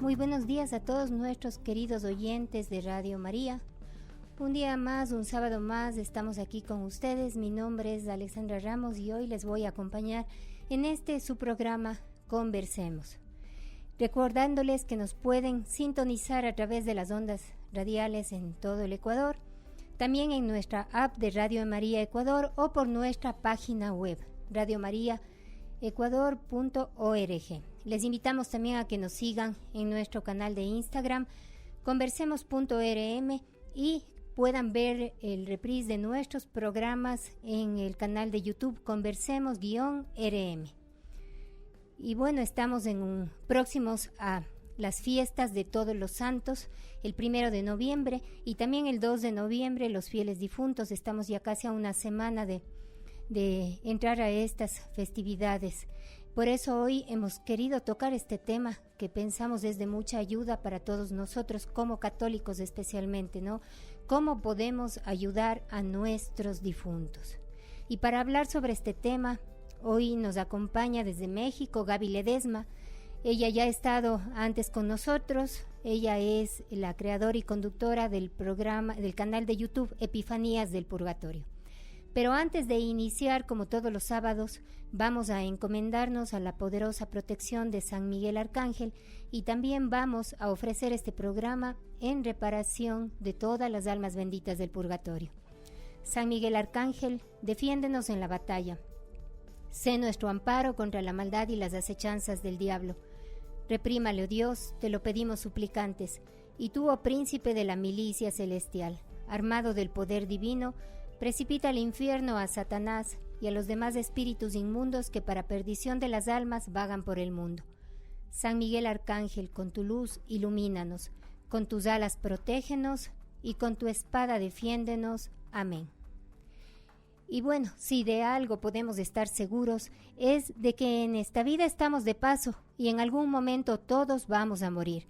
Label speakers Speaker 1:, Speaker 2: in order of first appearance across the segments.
Speaker 1: Muy buenos días a todos nuestros queridos oyentes de Radio María. Un día más, un sábado más, estamos aquí con ustedes. Mi nombre es Alexandra Ramos y hoy les voy a acompañar en su programa Conversemos. Recordándoles que nos pueden sintonizar a través de las ondas radiales en todo el Ecuador, también en nuestra app de Radio María Ecuador o por nuestra página web, radiomariaecuador.org. Les invitamos también a que nos sigan en nuestro canal de Instagram, conversemos.rm, y puedan ver el reprise de nuestros programas en el canal de YouTube Conversemos-RM. Y bueno, estamos próximos a las fiestas de Todos los Santos, el 1 de noviembre y también el 2 de noviembre, los fieles difuntos. Estamos ya casi a una semana de entrar a estas festividades. Por eso hoy hemos querido tocar este tema que pensamos es de mucha ayuda para todos nosotros como católicos especialmente, ¿no? ¿Cómo podemos ayudar a nuestros difuntos? Y para hablar sobre este tema, hoy nos acompaña desde México Gaby Ledesma. Ella ya ha estado antes con nosotros. Ella es la creadora y conductora del canal de YouTube Epifanías del Purgatorio. Pero antes de iniciar, como todos los sábados, vamos a encomendarnos a la poderosa protección de San Miguel Arcángel y también vamos a ofrecer este programa en reparación de todas las almas benditas del purgatorio. San Miguel Arcángel, defiéndenos en la batalla. Sé nuestro amparo contra la maldad y las acechanzas del diablo. Reprímale, oh Dios, te lo pedimos suplicantes, y tú, oh príncipe de la milicia celestial, armado del poder divino, precipita al infierno a Satanás y a los demás espíritus inmundos que para perdición de las almas vagan por el mundo. San Miguel Arcángel, con tu luz ilumínanos, con tus alas protégenos y con tu espada defiéndenos. Amén. Y bueno, si de algo podemos estar seguros es de que en esta vida estamos de paso y en algún momento todos vamos a morir.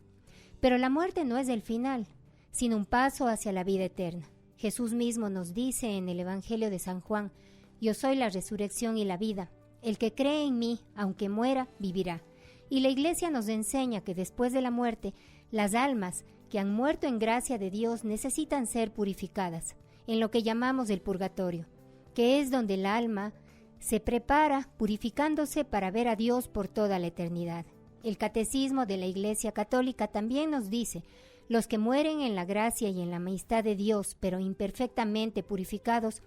Speaker 1: Pero la muerte no es el final, sino un paso hacia la vida eterna. Jesús mismo nos dice en el Evangelio de San Juan: yo soy la resurrección y la vida. El que cree en mí, aunque muera, vivirá. Y la Iglesia nos enseña que después de la muerte, las almas que han muerto en gracia de Dios necesitan ser purificadas, en lo que llamamos el purgatorio, que es donde el alma se prepara purificándose para ver a Dios por toda la eternidad. El Catecismo de la Iglesia Católica también nos dice: los que mueren en la gracia y en la amistad de Dios, pero imperfectamente purificados,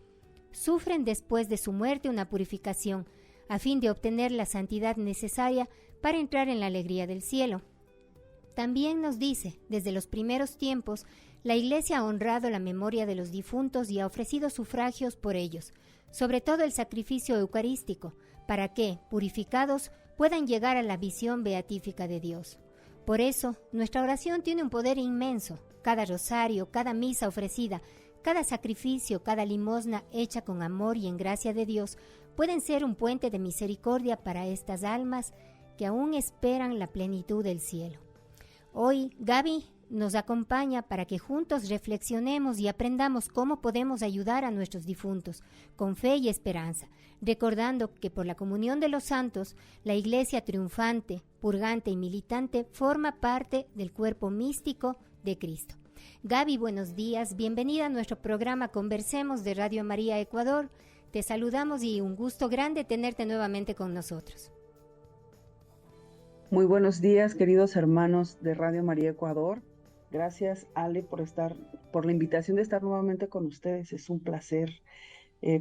Speaker 1: sufren después de su muerte una purificación, a fin de obtener la santidad necesaria para entrar en la alegría del cielo. También nos dice, desde los primeros tiempos, la Iglesia ha honrado la memoria de los difuntos y ha ofrecido sufragios por ellos, sobre todo el sacrificio eucarístico, para que, purificados, puedan llegar a la visión beatífica de Dios. Por eso, nuestra oración tiene un poder inmenso. Cada rosario, cada misa ofrecida, cada sacrificio, cada limosna hecha con amor y en gracia de Dios pueden ser un puente de misericordia para estas almas que aún esperan la plenitud del cielo. Hoy, Gaby nos acompaña para que juntos reflexionemos y aprendamos cómo podemos ayudar a nuestros difuntos, con fe y esperanza, recordando que por la comunión de los santos, la Iglesia triunfante, purgante y militante forma parte del cuerpo místico de Cristo. Gaby, buenos días, bienvenida a nuestro programa Conversemos de Radio María Ecuador. Te saludamos y un gusto grande tenerte nuevamente con nosotros.
Speaker 2: Muy buenos días, queridos hermanos de Radio María Ecuador. Gracias, Ale, por la invitación de estar nuevamente con ustedes. Es un placer.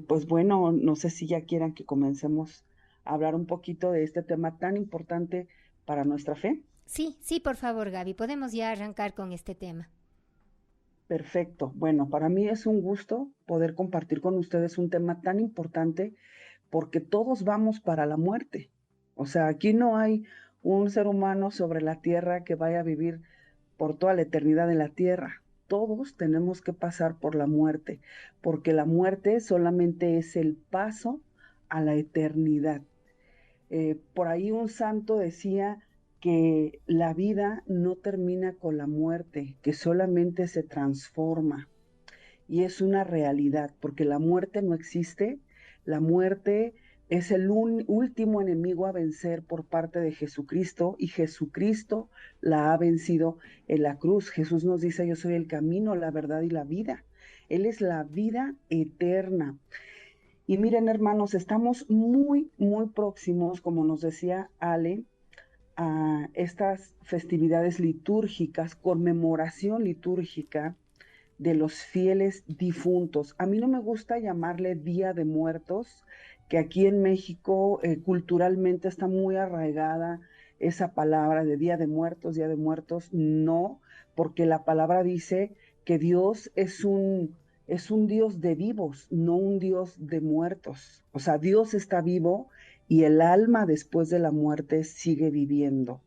Speaker 2: Pues bueno, no sé si ya quieran que comencemos a hablar un poquito de este tema tan importante para nuestra fe.
Speaker 1: Sí, por favor, Gaby, podemos ya arrancar con este tema.
Speaker 2: Perfecto. Bueno, para mí es un gusto poder compartir con ustedes un tema tan importante porque todos vamos para la muerte. O sea, aquí no hay un ser humano sobre la tierra que vaya a vivir por toda la eternidad en la tierra. Todos tenemos que pasar por la muerte, porque la muerte solamente es el paso a la eternidad. Por ahí un santo decía que la vida no termina con la muerte, que solamente se transforma. Y es una realidad, porque la muerte no existe, la muerte es el último enemigo a vencer por parte de Jesucristo, y Jesucristo la ha vencido en la cruz. Jesús nos dice: yo soy el camino, la verdad y la vida. Él es la vida eterna. Y miren, hermanos, estamos muy, muy próximos, como nos decía Ale, a estas festividades litúrgicas, conmemoración litúrgica de los fieles difuntos. A mí no me gusta llamarle Día de Muertos, que aquí en México culturalmente está muy arraigada esa palabra de Día de Muertos, Día de Muertos. No, porque la palabra dice que Dios es un Dios de vivos, no un Dios de muertos. O sea, Dios está vivo y el alma después de la muerte sigue viviendo.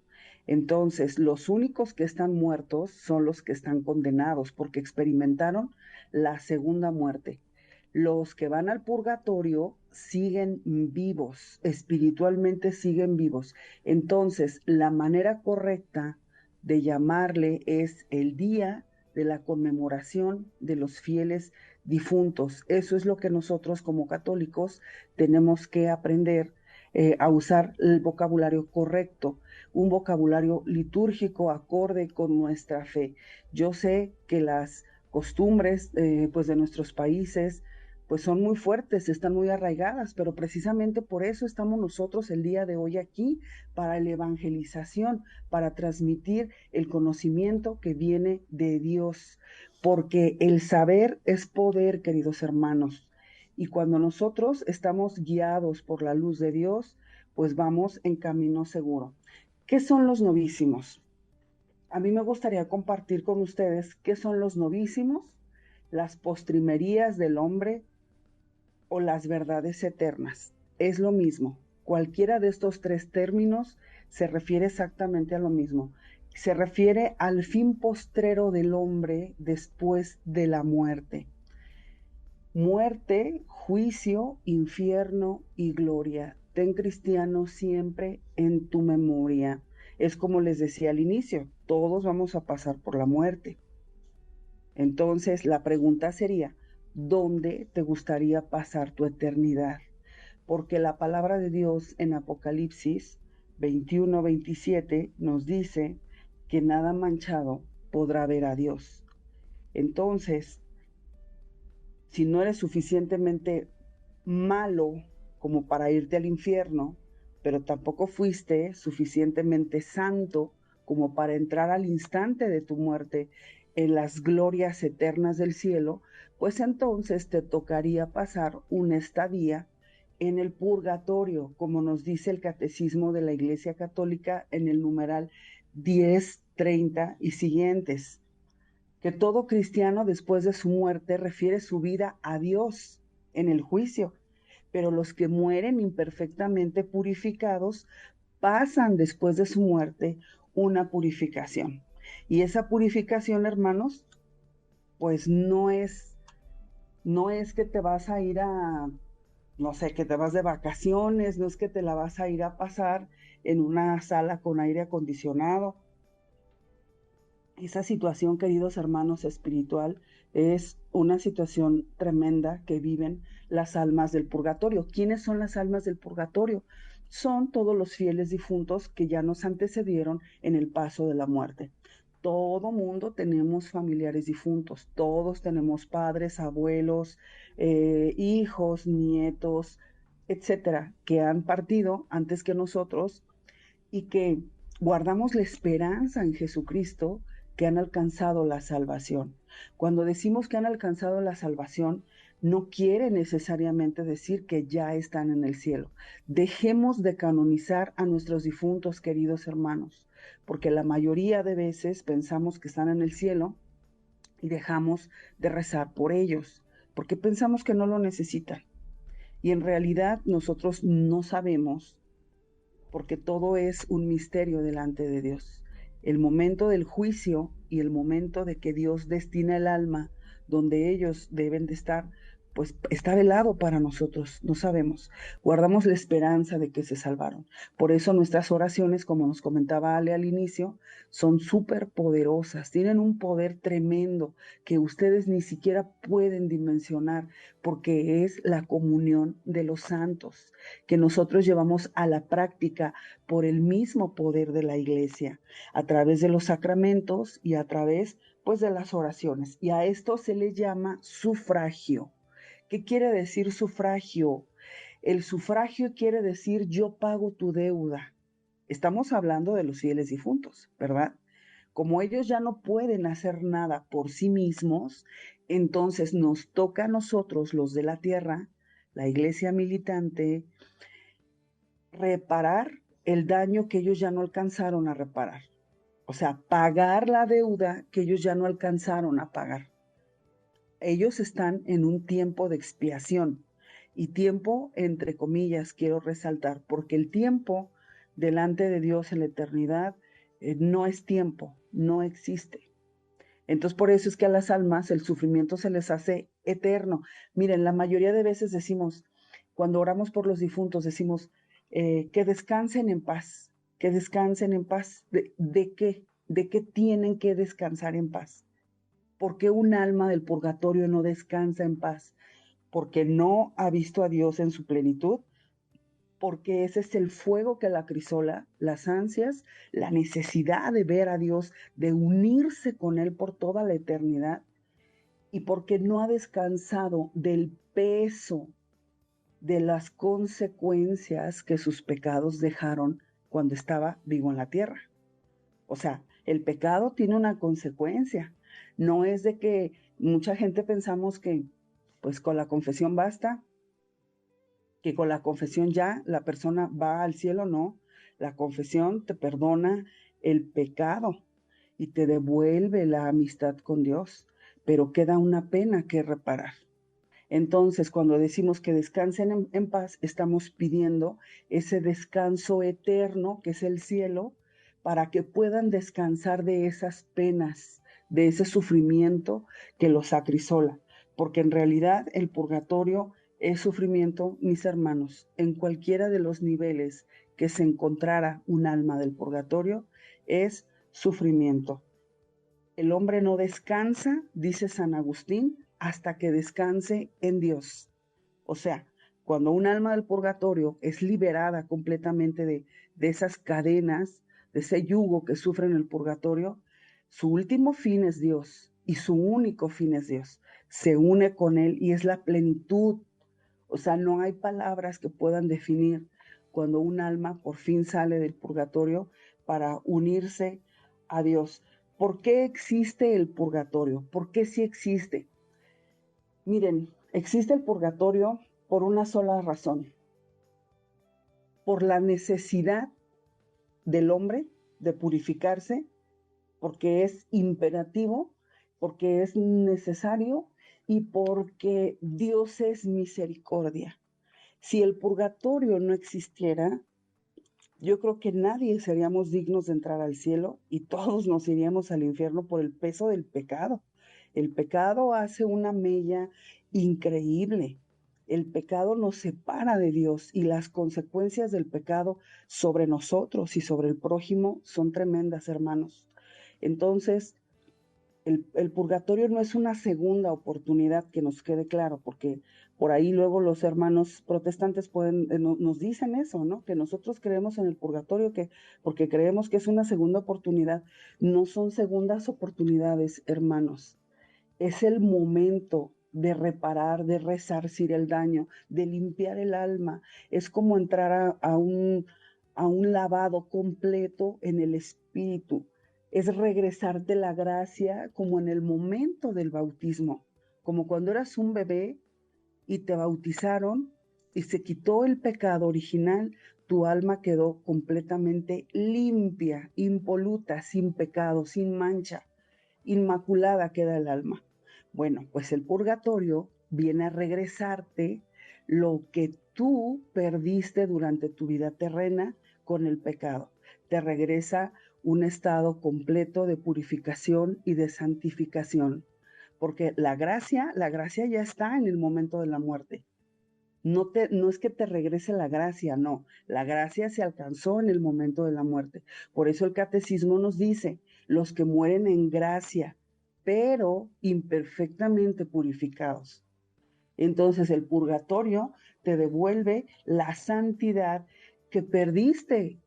Speaker 2: Entonces, los únicos que están muertos son los que están condenados porque experimentaron la segunda muerte. Los que van al purgatorio siguen vivos, espiritualmente siguen vivos. Entonces, la manera correcta de llamarle es el día de la conmemoración de los fieles difuntos. Eso es lo que nosotros como católicos tenemos que aprender a usar el vocabulario correcto, un vocabulario litúrgico acorde con nuestra fe. Yo sé que las costumbres pues de nuestros países pues son muy fuertes, están muy arraigadas, pero precisamente por eso estamos nosotros el día de hoy aquí, para la evangelización, para transmitir el conocimiento que viene de Dios, porque el saber es poder, queridos hermanos, y cuando nosotros estamos guiados por la luz de Dios, pues vamos en camino seguro. ¿Qué son los novísimos? A mí me gustaría compartir con ustedes qué son los novísimos, las postrimerías del hombre o las verdades eternas. Es lo mismo. Cualquiera de estos tres términos se refiere exactamente a lo mismo. Se refiere al fin postrero del hombre después de la muerte. Muerte, juicio, infierno y gloria. Ten, cristiano, siempre en tu memoria. Es como les decía al inicio, todos vamos a pasar por la muerte. Entonces, la pregunta sería: ¿dónde te gustaría pasar tu eternidad? Porque la palabra de Dios en Apocalipsis 21-27 nos dice que nada manchado podrá ver a Dios. Entonces, si no eres suficientemente malo como para irte al infierno, pero tampoco fuiste suficientemente santo como para entrar al instante de tu muerte en las glorias eternas del cielo, pues entonces te tocaría pasar una estadía en el purgatorio, como nos dice el Catecismo de la Iglesia Católica en el numeral 10, 30 y siguientes, que todo cristiano después de su muerte refiere su vida a Dios en el juicio, pero los que mueren imperfectamente purificados pasan después de su muerte una purificación. Y esa purificación, hermanos, pues no es que te vas a ir a, no sé, que te vas de vacaciones, no es que te la vas a ir a pasar en una sala con aire acondicionado. Esa situación, queridos hermanos, espiritual, es una situación tremenda que viven las almas del purgatorio. ¿Quiénes son las almas del purgatorio? Son todos los fieles difuntos que ya nos antecedieron en el paso de la muerte. Todo mundo tenemos familiares difuntos, todos tenemos padres, abuelos, hijos, nietos, etcétera, que han partido antes que nosotros y que guardamos la esperanza en Jesucristo, que han alcanzado la salvación. Cuando decimos que han alcanzado la salvación, no quiere necesariamente decir que ya están en el cielo. Dejemos de canonizar a nuestros difuntos, queridos hermanos, porque la mayoría de veces pensamos que están en el cielo y dejamos de rezar por ellos, porque pensamos que no lo necesitan. Y en realidad nosotros no sabemos, porque todo es un misterio delante de Dios. El momento del juicio y el momento de que Dios destina el alma donde ellos deben de estar, pues está velado para nosotros, no sabemos. Guardamos la esperanza de que se salvaron. Por eso nuestras oraciones, como nos comentaba Ale al inicio, son súper poderosas, tienen un poder tremendo que ustedes ni siquiera pueden dimensionar, porque es la comunión de los santos que nosotros llevamos a la práctica por el mismo poder de la iglesia, a través de los sacramentos y a través, pues, de las oraciones. Y a esto se le llama sufragio. ¿Qué quiere decir sufragio? El sufragio quiere decir yo pago tu deuda. Estamos hablando de los fieles difuntos, ¿verdad? Como ellos ya no pueden hacer nada por sí mismos, entonces nos toca a nosotros, los de la tierra, la iglesia militante, reparar el daño que ellos ya no alcanzaron a reparar. O sea, pagar la deuda que ellos ya no alcanzaron a pagar. Ellos están en un tiempo de expiación, y tiempo entre comillas quiero resaltar, porque el tiempo delante de Dios en la eternidad no es tiempo, no existe. Entonces por eso es que a las almas el sufrimiento se les hace eterno. Miren, la mayoría de veces decimos, cuando oramos por los difuntos, decimos que descansen en paz, que descansen en paz. ¿De qué? ¿De qué tienen que descansar en paz? ¿Por qué un alma del purgatorio no descansa en paz? Porque no ha visto a Dios en su plenitud, porque ese es el fuego que la acrisola, las ansias, la necesidad de ver a Dios, de unirse con Él por toda la eternidad, y porque no ha descansado del peso de las consecuencias que sus pecados dejaron cuando estaba vivo en la tierra. O sea, el pecado tiene una consecuencia. No es de que mucha gente pensamos que pues con la confesión basta, que con la confesión ya la persona va al cielo. No, la confesión te perdona el pecado y te devuelve la amistad con Dios, pero queda una pena que reparar. Entonces, cuando decimos que descansen en paz, estamos pidiendo ese descanso eterno, que es el cielo, para que puedan descansar de esas penas, de ese sufrimiento que los acrisola. Porque en realidad el purgatorio es sufrimiento, mis hermanos, en cualquiera de los niveles que se encontrara un alma del purgatorio, es sufrimiento. El hombre no descansa, dice San Agustín, hasta que descanse en Dios. O sea, cuando un alma del purgatorio es liberada completamente de esas cadenas, de ese yugo que sufre en el purgatorio, su último fin es Dios y su único fin es Dios. Se une con Él y es la plenitud. O sea, no hay palabras que puedan definir cuando un alma por fin sale del purgatorio para unirse a Dios. ¿Por qué existe el purgatorio? ¿Por qué sí existe? Miren, existe el purgatorio por una sola razón, por la necesidad del hombre de purificarse, porque es imperativo, porque es necesario y porque Dios es misericordia. Si el purgatorio no existiera, yo creo que nadie seríamos dignos de entrar al cielo y todos nos iríamos al infierno por el peso del pecado. El pecado hace una mella increíble. El pecado nos separa de Dios y las consecuencias del pecado sobre nosotros y sobre el prójimo son tremendas, hermanos. Entonces, el purgatorio no es una segunda oportunidad, que nos quede claro, porque por ahí luego los hermanos protestantes nos dicen eso, ¿no? Que nosotros creemos en el purgatorio, porque creemos que es una segunda oportunidad. No son segundas oportunidades, hermanos. Es el momento de reparar, de resarcir el daño, de limpiar el alma. Es como entrar a un lavado completo en el espíritu. Es regresarte la gracia como en el momento del bautismo, como cuando eras un bebé y te bautizaron y se quitó el pecado original, tu alma quedó completamente limpia, impoluta, sin pecado, sin mancha, inmaculada queda el alma. Bueno, pues el purgatorio viene a regresarte lo que tú perdiste durante tu vida terrena con el pecado. Te regresa un estado completo de purificación y de santificación, porque la gracia ya está en el momento de la muerte. No es que te regrese la gracia, no. La gracia se alcanzó en el momento de la muerte. Por eso el catecismo nos dice, los que mueren en gracia, pero imperfectamente purificados. Entonces el purgatorio te devuelve la santidad que perdiste,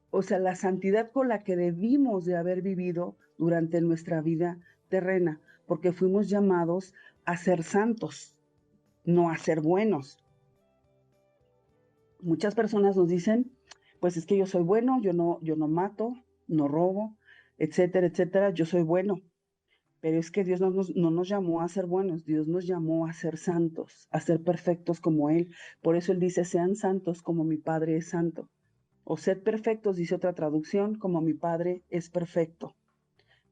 Speaker 2: o sea, la santidad con la que debimos de haber vivido durante nuestra vida terrena, porque fuimos llamados a ser santos, no a ser buenos. Muchas personas nos dicen, pues es que yo soy bueno, yo no mato, no robo, etcétera, etcétera, yo soy bueno. Pero es que Dios no nos llamó a ser buenos, Dios nos llamó a ser santos, a ser perfectos como Él. Por eso Él dice, sean santos como mi Padre es santo. O sed perfectos, dice otra traducción, como mi Padre es perfecto.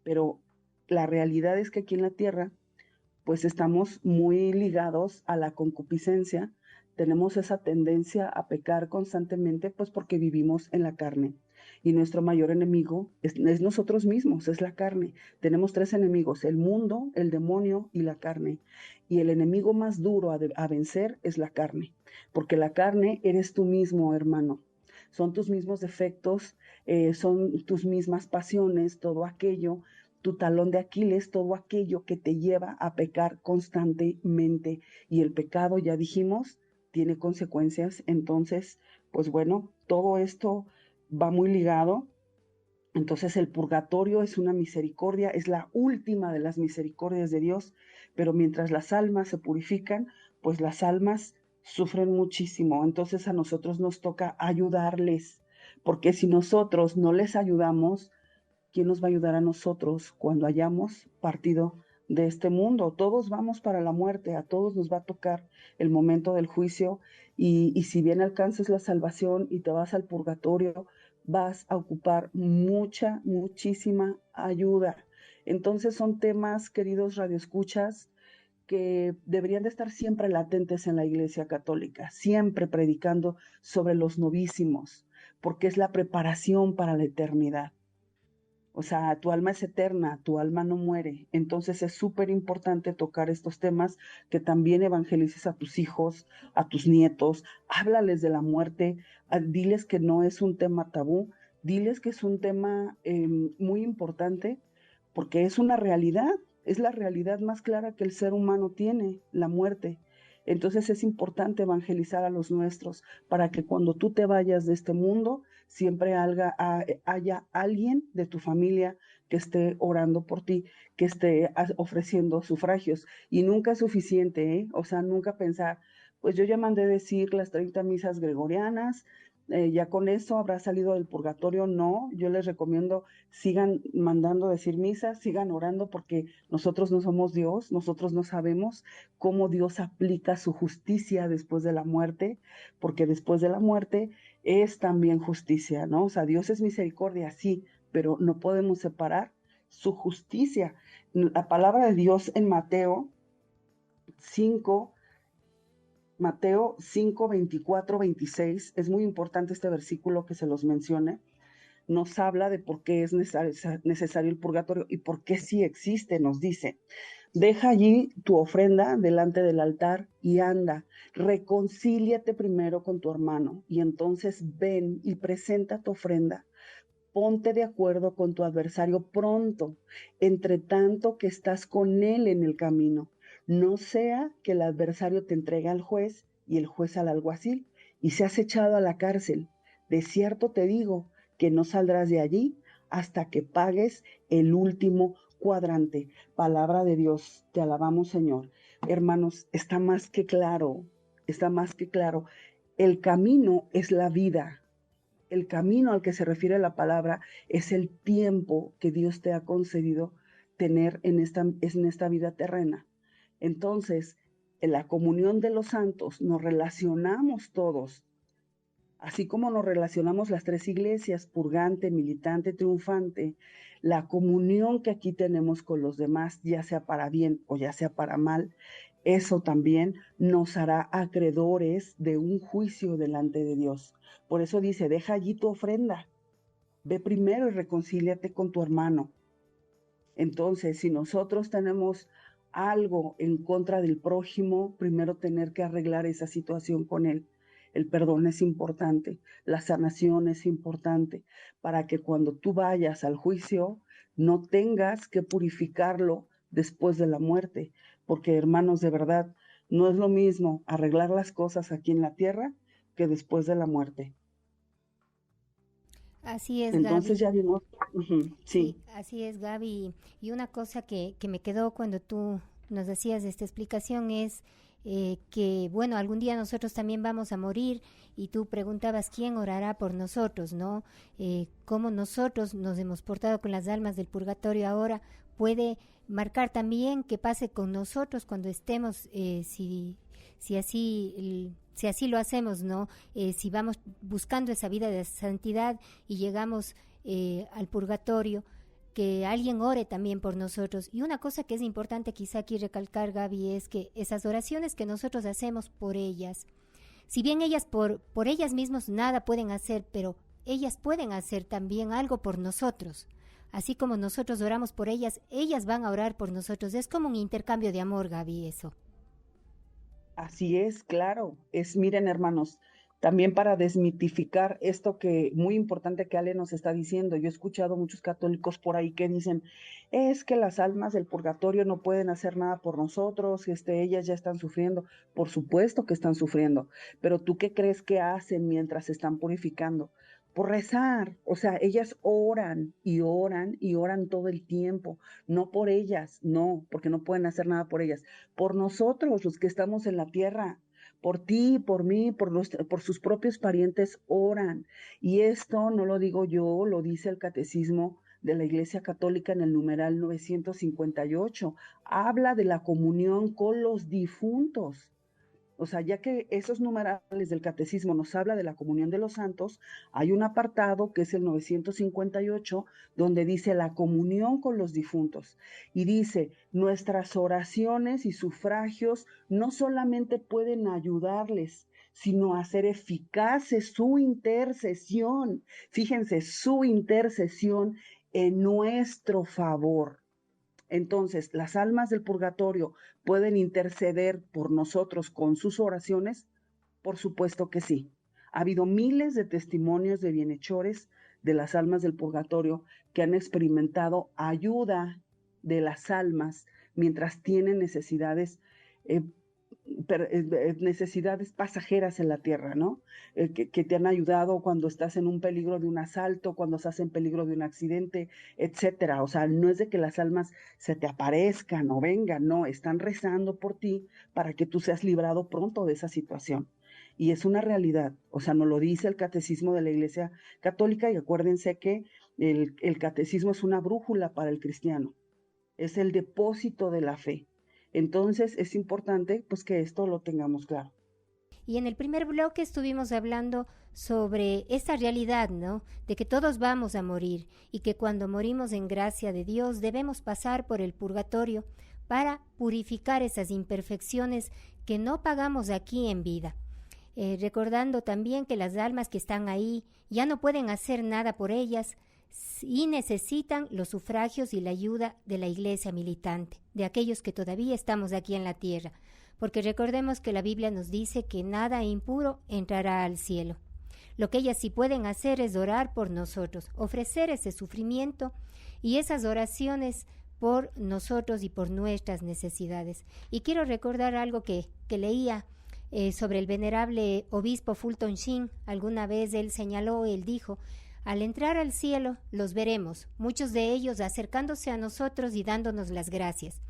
Speaker 2: Pero la realidad es que aquí en la tierra, pues estamos muy ligados a la concupiscencia, tenemos esa tendencia a pecar constantemente, pues porque vivimos en la carne. Y nuestro mayor enemigo es nosotros mismos, es la carne. Tenemos tres enemigos, el mundo, el demonio y la carne. Y el enemigo más duro a vencer es la carne, porque la carne eres tú mismo, hermano. Son tus mismos defectos, son tus mismas pasiones, todo aquello, tu talón de Aquiles, todo aquello que te lleva a pecar constantemente. Y el pecado, ya dijimos, tiene consecuencias. Entonces, pues bueno, todo esto va muy ligado. Entonces el purgatorio es una misericordia, es la última de las misericordias de Dios, pero mientras las almas se purifican, pues las almas sufren muchísimo. Entonces a nosotros nos toca ayudarles, porque si nosotros no les ayudamos, ¿quién nos va a ayudar a nosotros cuando hayamos partido de este mundo? Todos vamos para la muerte, a todos nos va a tocar el momento del juicio y si bien alcances la salvación y te vas al purgatorio, vas a ocupar muchísima ayuda. Entonces son temas, queridos radioescuchas, que deberían de estar siempre latentes en la Iglesia Católica, siempre predicando sobre los novísimos, porque es la preparación para la eternidad. O sea, tu alma es eterna, tu alma no muere. Entonces es súper importante tocar estos temas, que también evangelices a tus hijos, a tus nietos, háblales de la muerte, diles que no es un tema tabú, diles que es un tema muy importante, porque es la realidad más clara que el ser humano tiene, la muerte. Entonces es importante evangelizar a los nuestros para que cuando tú te vayas de este mundo, siempre haya alguien de tu familia que esté orando por ti, que esté ofreciendo sufragios. Y nunca es suficiente, ¿eh? O sea, nunca pensar, pues yo ya mandé decir las 30 misas gregorianas, ya con eso habrá salido del purgatorio. No, yo les recomiendo sigan mandando decir misas, sigan orando, porque nosotros no somos Dios, nosotros no sabemos cómo Dios aplica su justicia después de la muerte, porque después de la muerte es también justicia, ¿no? O sea, Dios es misericordia, sí, pero no podemos separar su justicia. La palabra de Dios en cinco Mateo 5, 24, 26, es muy importante este versículo que se los mencione, nos habla de por qué es necesario el purgatorio y por qué sí existe. Nos dice, deja allí tu ofrenda delante del altar y anda, reconcíliate primero con tu hermano y entonces ven y presenta tu ofrenda. Ponte de acuerdo con tu adversario pronto, entre tanto que estás con él en el camino. No sea que el adversario te entregue al juez y el juez al alguacil y seas echado a la cárcel. De cierto te digo que no saldrás de allí hasta que pagues el último cuadrante. Palabra de Dios, te alabamos, Señor. Hermanos, está más que claro, está más que claro. El camino es la vida. El camino al que se refiere la palabra es el tiempo que Dios te ha concedido tener en esta vida terrena. Entonces, en la comunión de los santos nos relacionamos todos, así como nos relacionamos las tres iglesias, purgante, militante, triunfante. La comunión que aquí tenemos con los demás, ya sea para bien o ya sea para mal, eso también nos hará acreedores de un juicio delante de Dios. Por eso dice, deja allí tu ofrenda, ve primero y reconcíliate con tu hermano. Entonces, si nosotros tenemos algo en contra del prójimo, primero tener que arreglar esa situación con él. El perdón es importante, la sanación es importante, para que cuando tú vayas al juicio no tengas que purificarlo después de la muerte, porque hermanos, de verdad, no es lo mismo arreglar las cosas aquí en la tierra que después de la muerte.
Speaker 1: Así es,
Speaker 2: Entonces
Speaker 1: Gaby.
Speaker 2: ya vimos,
Speaker 1: Sí,
Speaker 2: sí,
Speaker 1: así es, Gaby. Y una cosa que me quedó cuando tú nos hacías esta explicación es que, bueno, algún día nosotros también vamos a morir y tú preguntabas quién orará por nosotros, ¿no? Cómo nosotros nos hemos portado con las almas del purgatorio ahora puede marcar también qué pase con nosotros cuando estemos, si así lo hacemos, ¿no? Si vamos buscando esa vida de santidad y llegamos al purgatorio, que alguien ore también por nosotros. Y una cosa que es importante quizá aquí recalcar, Gaby, es que esas oraciones que nosotros hacemos por ellas, si bien ellas por ellas mismas nada pueden hacer, pero ellas pueden hacer también algo por nosotros. Así como nosotros oramos por ellas van a orar por nosotros. Es como un intercambio de amor, Gaby, eso.
Speaker 2: así es, claro. Miren, hermanos, también para desmitificar esto que muy importante que Ale nos está diciendo, yo he escuchado muchos católicos por ahí que dicen, es que las almas del purgatorio no pueden hacer nada por nosotros, ellas ya están sufriendo. Por supuesto que están sufriendo, pero ¿tú qué crees que hacen mientras se están purificando? Por rezar, o sea, ellas oran y oran y oran todo el tiempo, no por ellas, no, porque no pueden hacer nada por ellas, por nosotros, los que estamos en la tierra, por ti, por mí, por sus propios parientes oran. Y esto no lo digo yo, lo dice el Catecismo de la Iglesia Católica en el numeral 958. Habla de la comunión con los difuntos. O sea, ya que esos numerales del catecismo nos habla de la comunión de los santos, hay un apartado que es el 958, donde dice la comunión con los difuntos. Y dice, nuestras oraciones y sufragios no solamente pueden ayudarles, sino hacer eficaces su intercesión. Fíjense, su intercesión en nuestro favor. Entonces, ¿las almas del purgatorio pueden interceder por nosotros con sus oraciones? Por supuesto que sí. Ha habido miles de testimonios de bienhechores de las almas del purgatorio que han experimentado ayuda de las almas mientras tienen eh, necesidades pasajeras en la tierra, ¿no? Que te han ayudado cuando estás en un peligro de un asalto, cuando estás en peligro de un accidente, etcétera. O sea, no es de que las almas se te aparezcan o vengan, no, están rezando por ti para que tú seas librado pronto de esa situación. Y es una realidad, o sea, nos lo dice el catecismo de la Iglesia Católica y acuérdense que el catecismo es una brújula para el cristiano, es el depósito de la fe. Entonces es importante pues que esto lo tengamos claro.
Speaker 1: Y en el primer bloque estuvimos hablando sobre esta realidad, ¿no? De que todos vamos a morir y que cuando morimos en gracia de Dios debemos pasar por el purgatorio para purificar esas imperfecciones que no pagamos aquí en vida. Recordando también que las almas que están ahí ya no pueden hacer nada por ellas y necesitan los sufragios y la ayuda de la iglesia militante, de aquellos que todavía estamos aquí en la tierra, porque recordemos que la Biblia nos dice que nada impuro entrará al cielo. Lo que ellas sí pueden hacer es orar por nosotros, ofrecer ese sufrimiento y esas oraciones por nosotros y por nuestras necesidades. Y quiero recordar algo que leía sobre el venerable obispo Fulton Sheen. Alguna vez él dijo, al entrar al cielo los veremos, muchos de ellos acercándose a nosotros y dándonos las gracias.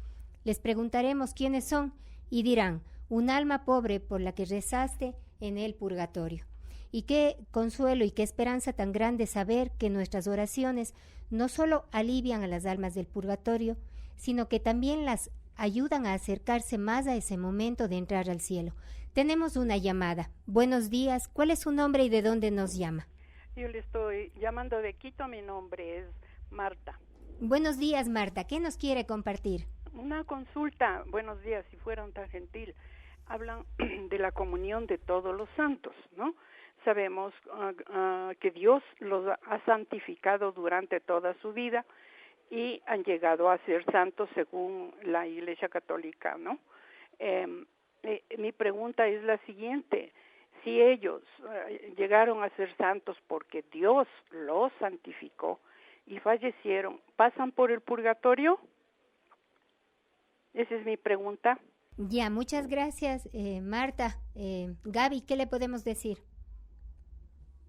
Speaker 1: Les preguntaremos quiénes son y dirán, un alma pobre por la que rezaste en el purgatorio. Y qué consuelo y qué esperanza tan grande saber que nuestras oraciones no solo alivian a las almas del purgatorio, sino que también las ayudan a acercarse más a ese momento de entrar al cielo. Tenemos una llamada. Buenos días, ¿cuál es su nombre y de dónde nos llama?
Speaker 3: Yo le estoy llamando de Quito, mi nombre es Marta.
Speaker 1: Buenos días, Marta, ¿qué nos quiere compartir?
Speaker 3: Una consulta, buenos días, si fueron tan gentil. Hablan de la comunión de todos los santos, ¿no? Sabemos que Dios los ha santificado durante toda su vida y han llegado a ser santos según la Iglesia Católica, ¿no? Mi pregunta es la siguiente: si ellos llegaron a ser santos porque Dios los santificó y fallecieron, ¿pasan por el purgatorio? Esa es mi pregunta.
Speaker 1: Ya, muchas gracias, Marta. Gaby, ¿qué le podemos decir?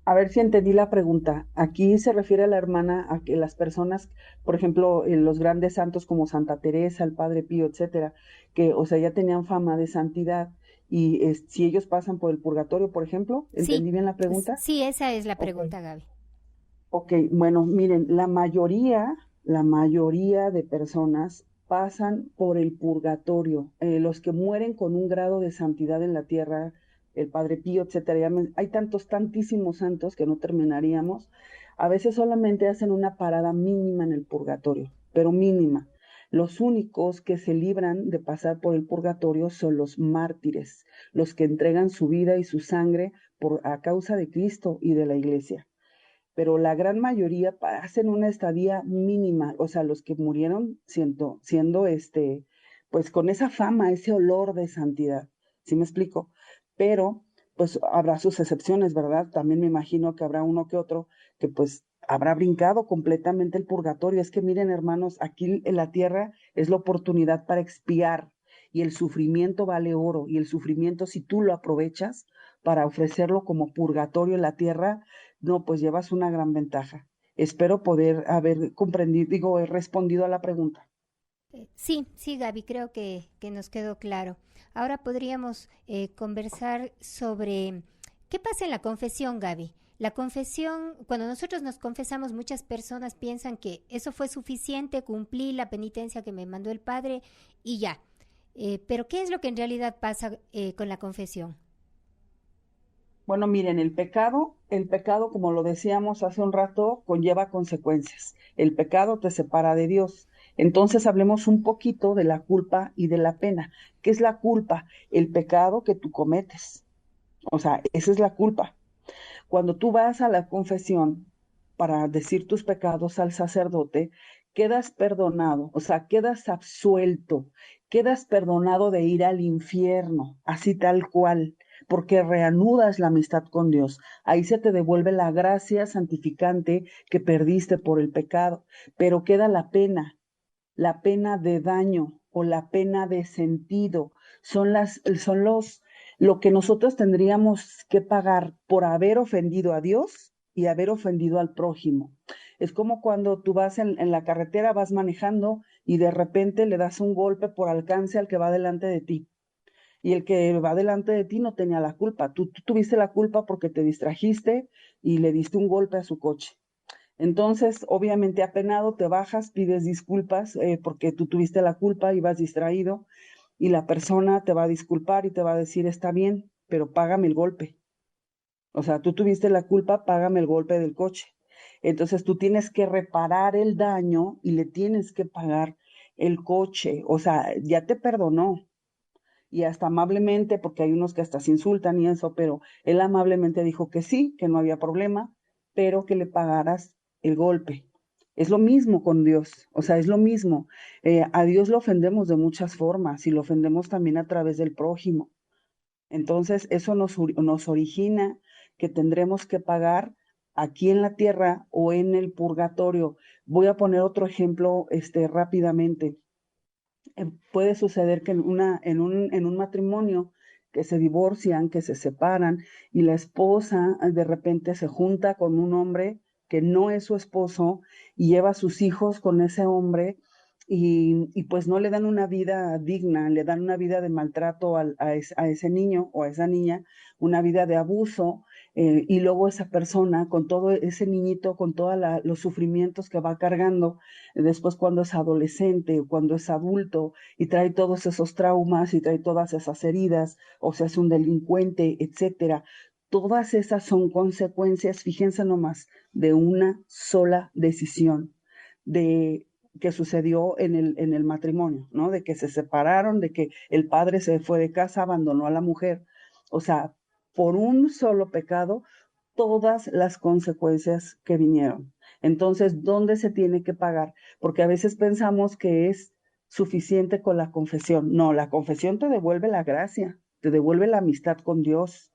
Speaker 2: A ver si entendí la pregunta. Aquí se refiere a la hermana a que las personas, por ejemplo, los grandes santos como Santa Teresa, el Padre Pío, etcétera, que, o sea, ya tenían fama de santidad y si ellos pasan por el purgatorio, por ejemplo,
Speaker 1: Sí,
Speaker 2: ¿entendí bien la pregunta?
Speaker 1: sí, esa es la
Speaker 2: Ok.
Speaker 1: pregunta, Gaby.
Speaker 2: Ok, bueno, miren, la mayoría de personas pasan por el purgatorio. Los que mueren con un grado de santidad en la tierra, el Padre Pío, etcétera, hay tantísimos santos que no terminaríamos. A veces solamente hacen una parada mínima en el purgatorio, pero mínima. Los únicos que se libran de pasar por el purgatorio son los mártires, los que entregan su vida y su sangre a causa de Cristo y de la Iglesia, pero la gran mayoría hacen una estadía mínima, o sea, los que murieron siendo pues con esa fama, ese olor de santidad, ¿sí me explico? Pero, pues habrá sus excepciones, ¿verdad? También me imagino que habrá uno que otro que pues habrá brincado completamente el purgatorio. Es que miren, hermanos, aquí en la tierra es la oportunidad para expiar y el sufrimiento vale oro y el sufrimiento, si tú lo aprovechas para ofrecerlo como purgatorio en la tierra, no, pues llevas una gran ventaja. Espero poder haber comprendido, he respondido a la pregunta.
Speaker 1: Sí, sí, Gaby, creo que nos quedó claro. Ahora podríamos conversar sobre qué pasa en la confesión, Gaby. La confesión, cuando nosotros nos confesamos, muchas personas piensan que eso fue suficiente, cumplí la penitencia que me mandó el Padre y ya. Pero ¿qué es lo que en realidad pasa con la confesión?
Speaker 2: Bueno, miren, el pecado, como lo decíamos hace un rato, conlleva consecuencias. El pecado te separa de Dios. Entonces hablemos un poquito de la culpa y de la pena. ¿Qué es la culpa? El pecado que tú cometes. O sea, esa es la culpa. Cuando tú vas a la confesión para decir tus pecados al sacerdote, quedas perdonado, o sea, quedas absuelto, quedas perdonado de ir al infierno, así tal cual, porque reanudas la amistad con Dios. Ahí se te devuelve la gracia santificante que perdiste por el pecado, pero queda la pena de daño o la pena de sentido, lo que nosotros tendríamos que pagar por haber ofendido a Dios y haber ofendido al prójimo. Es como cuando tú vas en la carretera, vas manejando y de repente le das un golpe por alcance al que va delante de ti. Y el que va delante de ti no tenía la culpa. Tú tuviste la culpa porque te distrajiste y le diste un golpe a su coche. Entonces, obviamente apenado, te bajas, pides disculpas porque tú tuviste la culpa, ibas distraído y la persona te va a disculpar y te va a decir, está bien, pero págame el golpe. O sea, tú tuviste la culpa, págame el golpe del coche. Entonces tú tienes que reparar el daño y le tienes que pagar el coche. O sea, ya te perdonó y hasta amablemente, porque hay unos que hasta se insultan y eso, pero él amablemente dijo que sí, que no había problema, pero que le pagaras el golpe. Es lo mismo con Dios, o sea, es lo mismo. A Dios lo ofendemos de muchas formas y lo ofendemos también a través del prójimo. Entonces, eso nos origina que tendremos que pagar aquí en la tierra o en el purgatorio. Voy a poner otro ejemplo rápidamente. Puede suceder que en un matrimonio que se divorcian, que se separan y la esposa de repente se junta con un hombre que no es su esposo y lleva a sus hijos con ese hombre y pues no le dan una vida digna, le dan una vida de maltrato a ese niño o a esa niña, una vida de abuso, y luego esa persona con todo ese niñito, con todos los sufrimientos que va cargando, después cuando es adolescente, cuando es adulto y trae todos esos traumas y trae todas esas heridas, o se hace un delincuente, etcétera. Todas esas son consecuencias, fíjense nomás, de una sola decisión de que sucedió en el matrimonio, ¿no? De que se separaron, de que el padre se fue de casa, abandonó a la mujer. O sea, por un solo pecado todas las consecuencias que vinieron. Entonces, ¿dónde se tiene que pagar? Porque a veces pensamos que es suficiente con la confesión. No, la confesión te devuelve la gracia, te devuelve la amistad con Dios,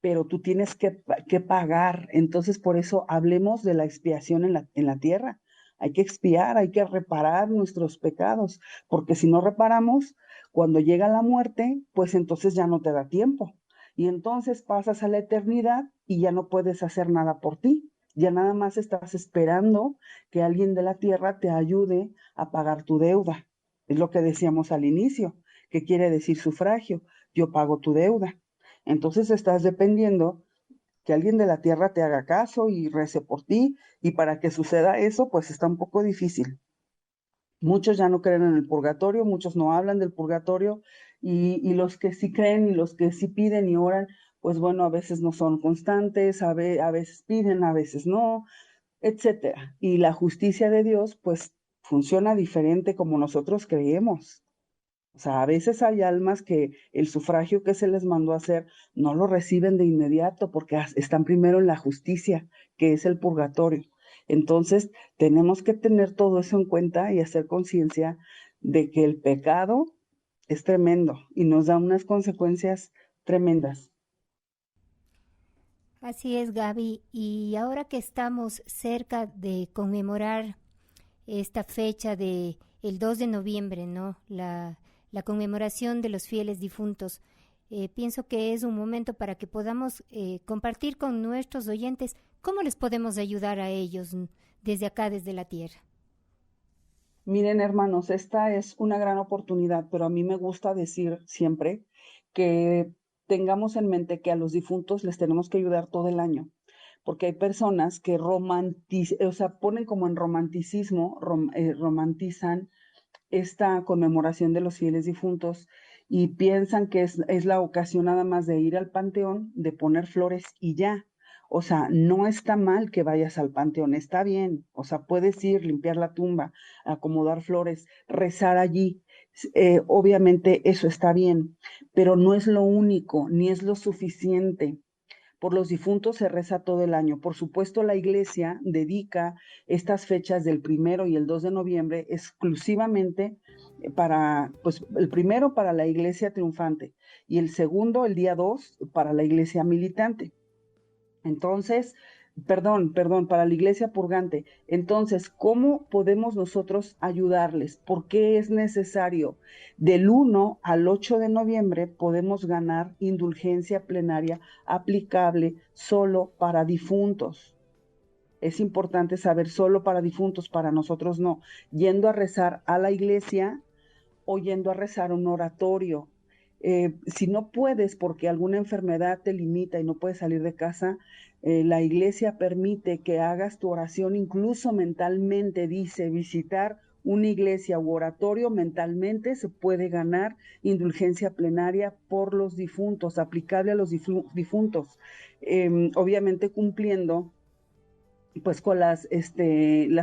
Speaker 2: pero tú tienes que pagar. Entonces, por eso hablemos de la expiación en la tierra. Hay que expiar, hay que reparar nuestros pecados, porque si no reparamos, cuando llega la muerte, pues entonces ya no te da tiempo. Y entonces pasas a la eternidad y ya no puedes hacer nada por ti. Ya nada más estás esperando que alguien de la tierra te ayude a pagar tu deuda. Es lo que decíamos al inicio, que quiere decir sufragio. Yo pago tu deuda. Entonces estás dependiendo que alguien de la tierra te haga caso y rece por ti, y para que suceda eso, pues está un poco difícil. Muchos ya no creen en el purgatorio, muchos no hablan del purgatorio, y los que sí creen y los que sí piden y oran, pues bueno, a veces no son constantes, a veces piden, a veces no, etcétera. Y la justicia de Dios, pues funciona diferente como nosotros creemos. O sea, a veces hay almas que el sufragio que se les mandó a hacer no lo reciben de inmediato porque están primero en la justicia, que es el purgatorio. Entonces, tenemos que tener todo eso en cuenta y hacer conciencia de que el pecado es tremendo y nos da unas consecuencias tremendas.
Speaker 1: Así es, Gaby. Y ahora que estamos cerca de conmemorar esta fecha de el 2 de noviembre, ¿no? La conmemoración de los fieles difuntos. Pienso que es un momento para que podamos compartir con nuestros oyentes cómo les podemos ayudar a ellos desde acá, desde la tierra.
Speaker 2: Miren, hermanos, esta es una gran oportunidad, pero a mí me gusta decir siempre que tengamos en mente que a los difuntos les tenemos que ayudar todo el año, porque hay personas que ponen como en romanticismo, romantizan esta conmemoración de los fieles difuntos y piensan que es la ocasión nada más de ir al panteón, de poner flores y ya. O sea, no está mal que vayas al panteón, está bien. O sea, puedes ir, limpiar la tumba, acomodar flores, rezar allí. Obviamente eso está bien, pero no es lo único, ni es lo suficiente. Por los difuntos se reza todo el año. Por supuesto, la iglesia dedica estas fechas del 1 y el 2 de noviembre exclusivamente para, pues el primero para la iglesia triunfante y el segundo, el día 2, para la iglesia militante. Entonces, perdón, para la iglesia purgante. Entonces, ¿cómo podemos nosotros ayudarles? ¿Por qué es necesario? Del 1 al 8 de noviembre podemos ganar indulgencia plenaria aplicable solo para difuntos. Es importante saber, solo para difuntos, para nosotros no. Yendo a rezar a la iglesia o yendo a rezar un oratorio. Si no puedes porque alguna enfermedad te limita y no puedes salir de casa, la iglesia permite que hagas tu oración incluso mentalmente. Dice, visitar una iglesia u oratorio mentalmente se puede ganar indulgencia plenaria por los difuntos, aplicable a los difuntos, obviamente cumpliendo pues con las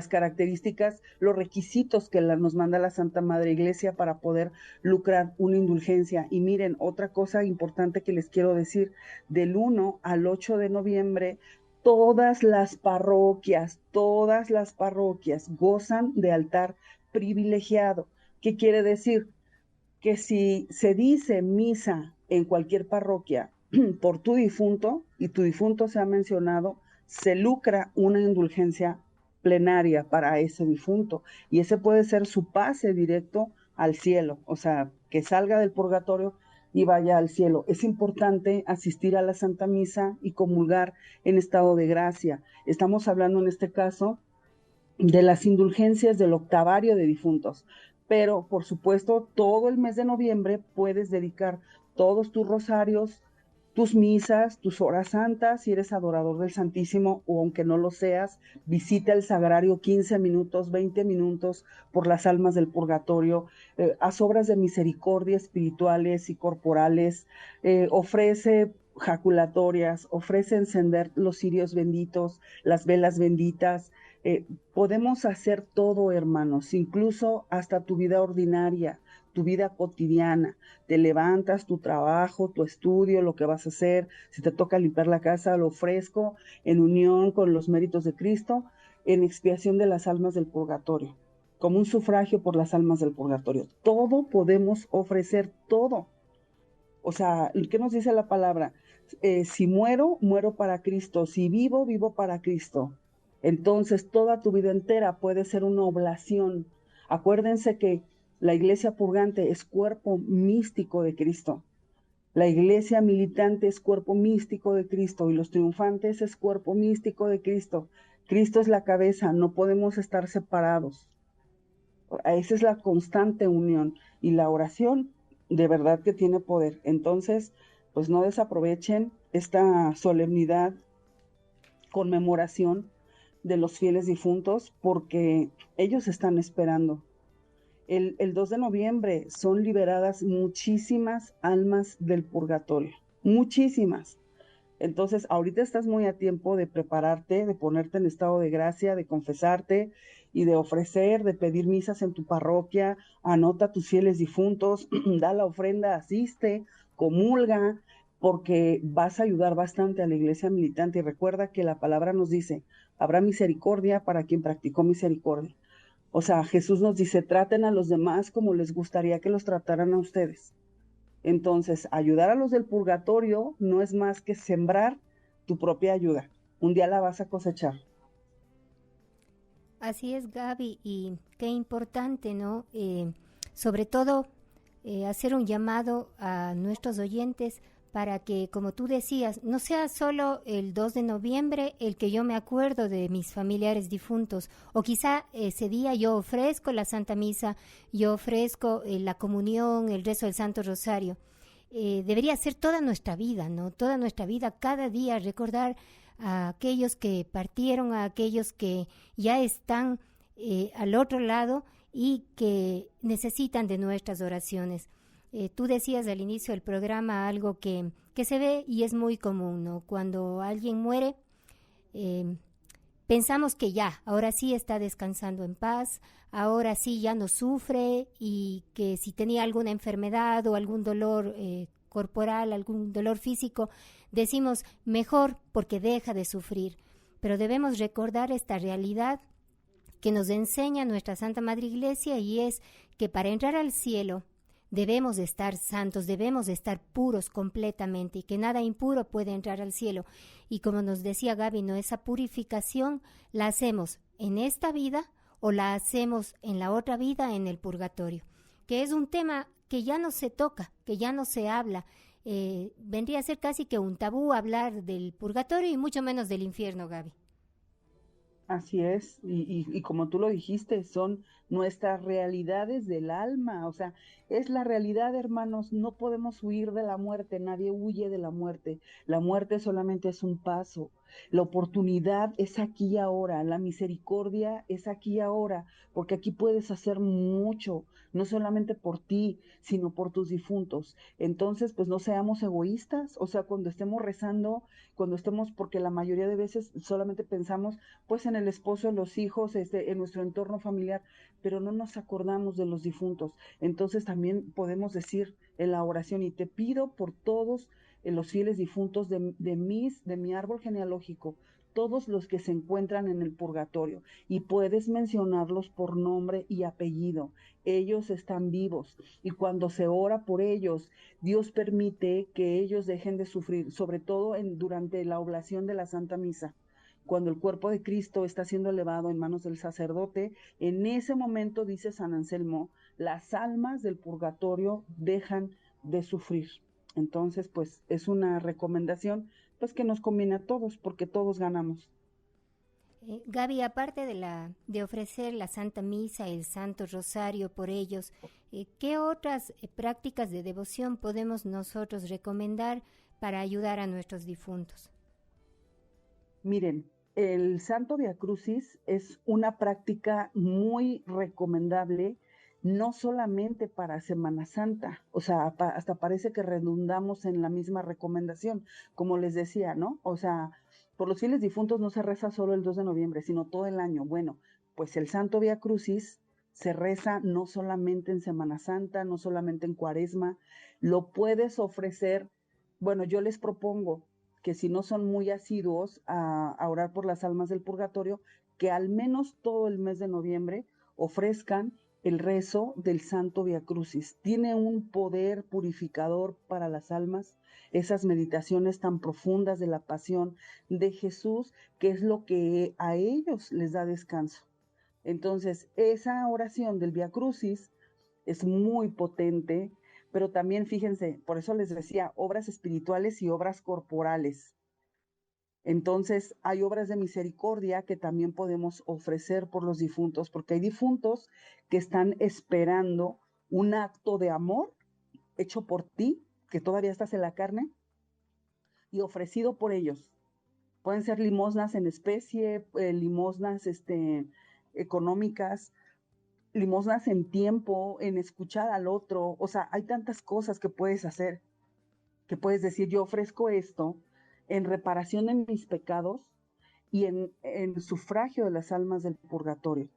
Speaker 2: características, los requisitos que nos manda la Santa Madre Iglesia para poder lucrar una indulgencia. Y miren, otra cosa importante que les quiero decir, del 1 al 8 de noviembre, todas las parroquias gozan de altar privilegiado. ¿Qué quiere decir? Que si se dice misa en cualquier parroquia por tu difunto y tu difunto se ha mencionado, se lucra una indulgencia plenaria para ese difunto y ese puede ser su pase directo al cielo, o sea, que salga del purgatorio y vaya al cielo. Es importante asistir a la Santa Misa y comulgar en estado de gracia. Estamos hablando en este caso de las indulgencias del octavario de difuntos, pero por supuesto todo el mes de noviembre puedes dedicar todos tus rosarios, tus misas, tus horas santas. Si eres adorador del Santísimo o aunque no lo seas, visita el sagrario 15 minutos, 20 minutos por las almas del purgatorio, haz obras de misericordia espirituales y corporales, ofrece jaculatorias, ofrece encender los cirios benditos, las velas benditas. Podemos hacer todo, hermanos, incluso hasta tu vida ordinaria, tu vida cotidiana. Te levantas, tu trabajo, tu estudio, lo que vas a hacer. Si te toca limpiar la casa, lo ofrezco en unión con los méritos de Cristo, en expiación de las almas del purgatorio, como un sufragio por las almas del purgatorio. Todo podemos ofrecer, todo. O sea, ¿qué nos dice la palabra? Si muero, muero para Cristo. Si vivo, vivo para Cristo. Entonces, toda tu vida entera puede ser una oblación. Acuérdense que la iglesia purgante es cuerpo místico de Cristo. La iglesia militante es cuerpo místico de Cristo y los triunfantes es cuerpo místico de Cristo. Cristo es la cabeza, no podemos estar separados. Esa es la constante unión y la oración de verdad que tiene poder. Entonces, pues no desaprovechen esta solemnidad, conmemoración de los fieles difuntos, porque ellos están esperando. El 2 de noviembre son liberadas muchísimas almas del purgatorio, muchísimas. Entonces, ahorita estás muy a tiempo de prepararte, de ponerte en estado de gracia, de confesarte y de ofrecer, de pedir misas en tu parroquia, anota a tus fieles difuntos, da la ofrenda, asiste, comulga, porque vas a ayudar bastante a la iglesia militante. Y recuerda que la palabra nos dice, habrá misericordia para quien practicó misericordia. O sea, Jesús nos dice, traten a los demás como les gustaría que los trataran a ustedes. Entonces, ayudar a los del purgatorio no es más que sembrar tu propia ayuda. Un día la vas a cosechar.
Speaker 1: Así es, Gaby, y qué importante, ¿no? Sobre todo, hacer un llamado a nuestros oyentes para que, como tú decías, no sea solo el 2 de noviembre el que yo me acuerdo de mis familiares difuntos, o quizá ese día yo ofrezco la Santa Misa, yo ofrezco la comunión, el rezo del Santo Rosario. Debería ser toda nuestra vida, ¿no? Toda nuestra vida, cada día recordar a aquellos que partieron, a aquellos que ya están al otro lado y que necesitan de nuestras oraciones. Tú decías al inicio del programa algo que se ve y es muy común, ¿no? Cuando alguien muere, pensamos que ya, ahora sí está descansando en paz, ahora sí ya no sufre y que si tenía alguna enfermedad o algún dolor corporal, algún dolor físico, decimos mejor porque deja de sufrir. Pero debemos recordar esta realidad que nos enseña nuestra Santa Madre Iglesia, y es que para entrar al cielo debemos de estar santos, debemos de estar puros completamente, y que nada impuro puede entrar al cielo. Y como nos decía Gaby, ¿no? Esa purificación la hacemos en esta vida o la hacemos en la otra vida, en el purgatorio, que es un tema que ya no se toca, que ya no se habla. Vendría a ser casi que un tabú hablar del purgatorio y mucho menos del infierno, Gaby.
Speaker 2: Así es, y como tú lo dijiste, son nuestras realidades del alma, o sea, es la realidad, hermanos, no podemos huir de la muerte, nadie huye de la muerte solamente es un paso, la oportunidad es aquí y ahora, la misericordia es aquí y ahora, porque aquí puedes hacer mucho, no solamente por ti, sino por tus difuntos. Entonces, pues no seamos egoístas, o sea, cuando estemos rezando, cuando estemos, porque la mayoría de veces solamente pensamos pues en el esposo, en los hijos, en nuestro entorno familiar, pero no nos acordamos de los difuntos. Entonces también podemos decir en la oración, y te pido por todos los fieles difuntos de mi árbol genealógico, todos los que se encuentran en el purgatorio, y puedes mencionarlos por nombre y apellido. Ellos están vivos, y cuando se ora por ellos, Dios permite que ellos dejen de sufrir, sobre todo durante la oblación de la Santa Misa. Cuando el cuerpo de Cristo está siendo elevado en manos del sacerdote, en ese momento, dice San Anselmo, las almas del purgatorio dejan de sufrir. Entonces, pues es una recomendación pues que nos conviene a todos, porque todos ganamos.
Speaker 1: Gaby, aparte de ofrecer la Santa Misa, el Santo Rosario por ellos, ¿qué otras prácticas de devoción podemos nosotros recomendar para ayudar a nuestros difuntos?
Speaker 2: Miren, el Santo Via Crucis es una práctica muy recomendable, no solamente para Semana Santa, o sea, hasta parece que redundamos en la misma recomendación, como les decía, ¿no? O sea, por los fieles difuntos no se reza solo el 2 de noviembre, sino todo el año. Bueno, pues el Santo Via Crucis se reza no solamente en Semana Santa, no solamente en Cuaresma, lo puedes ofrecer. Bueno, yo les propongo que si no son muy asiduos a orar por las almas del purgatorio, que al menos todo el mes de noviembre ofrezcan el rezo del Santo Via Crucis. Tiene un poder purificador para las almas, esas meditaciones tan profundas de la pasión de Jesús, que es lo que a ellos les da descanso. Entonces, esa oración del Via Crucis es muy potente, pero también fíjense, por eso les decía, obras espirituales y obras corporales. Entonces, hay obras de misericordia que también podemos ofrecer por los difuntos, porque hay difuntos que están esperando un acto de amor hecho por ti, que todavía estás en la carne, y ofrecido por ellos. Pueden ser limosnas en especie, limosnas económicas, limosnas en tiempo, en escuchar al otro. O sea, hay tantas cosas que puedes hacer, que puedes decir, yo ofrezco esto en reparación de mis pecados y en sufragio de las almas del purgatorio.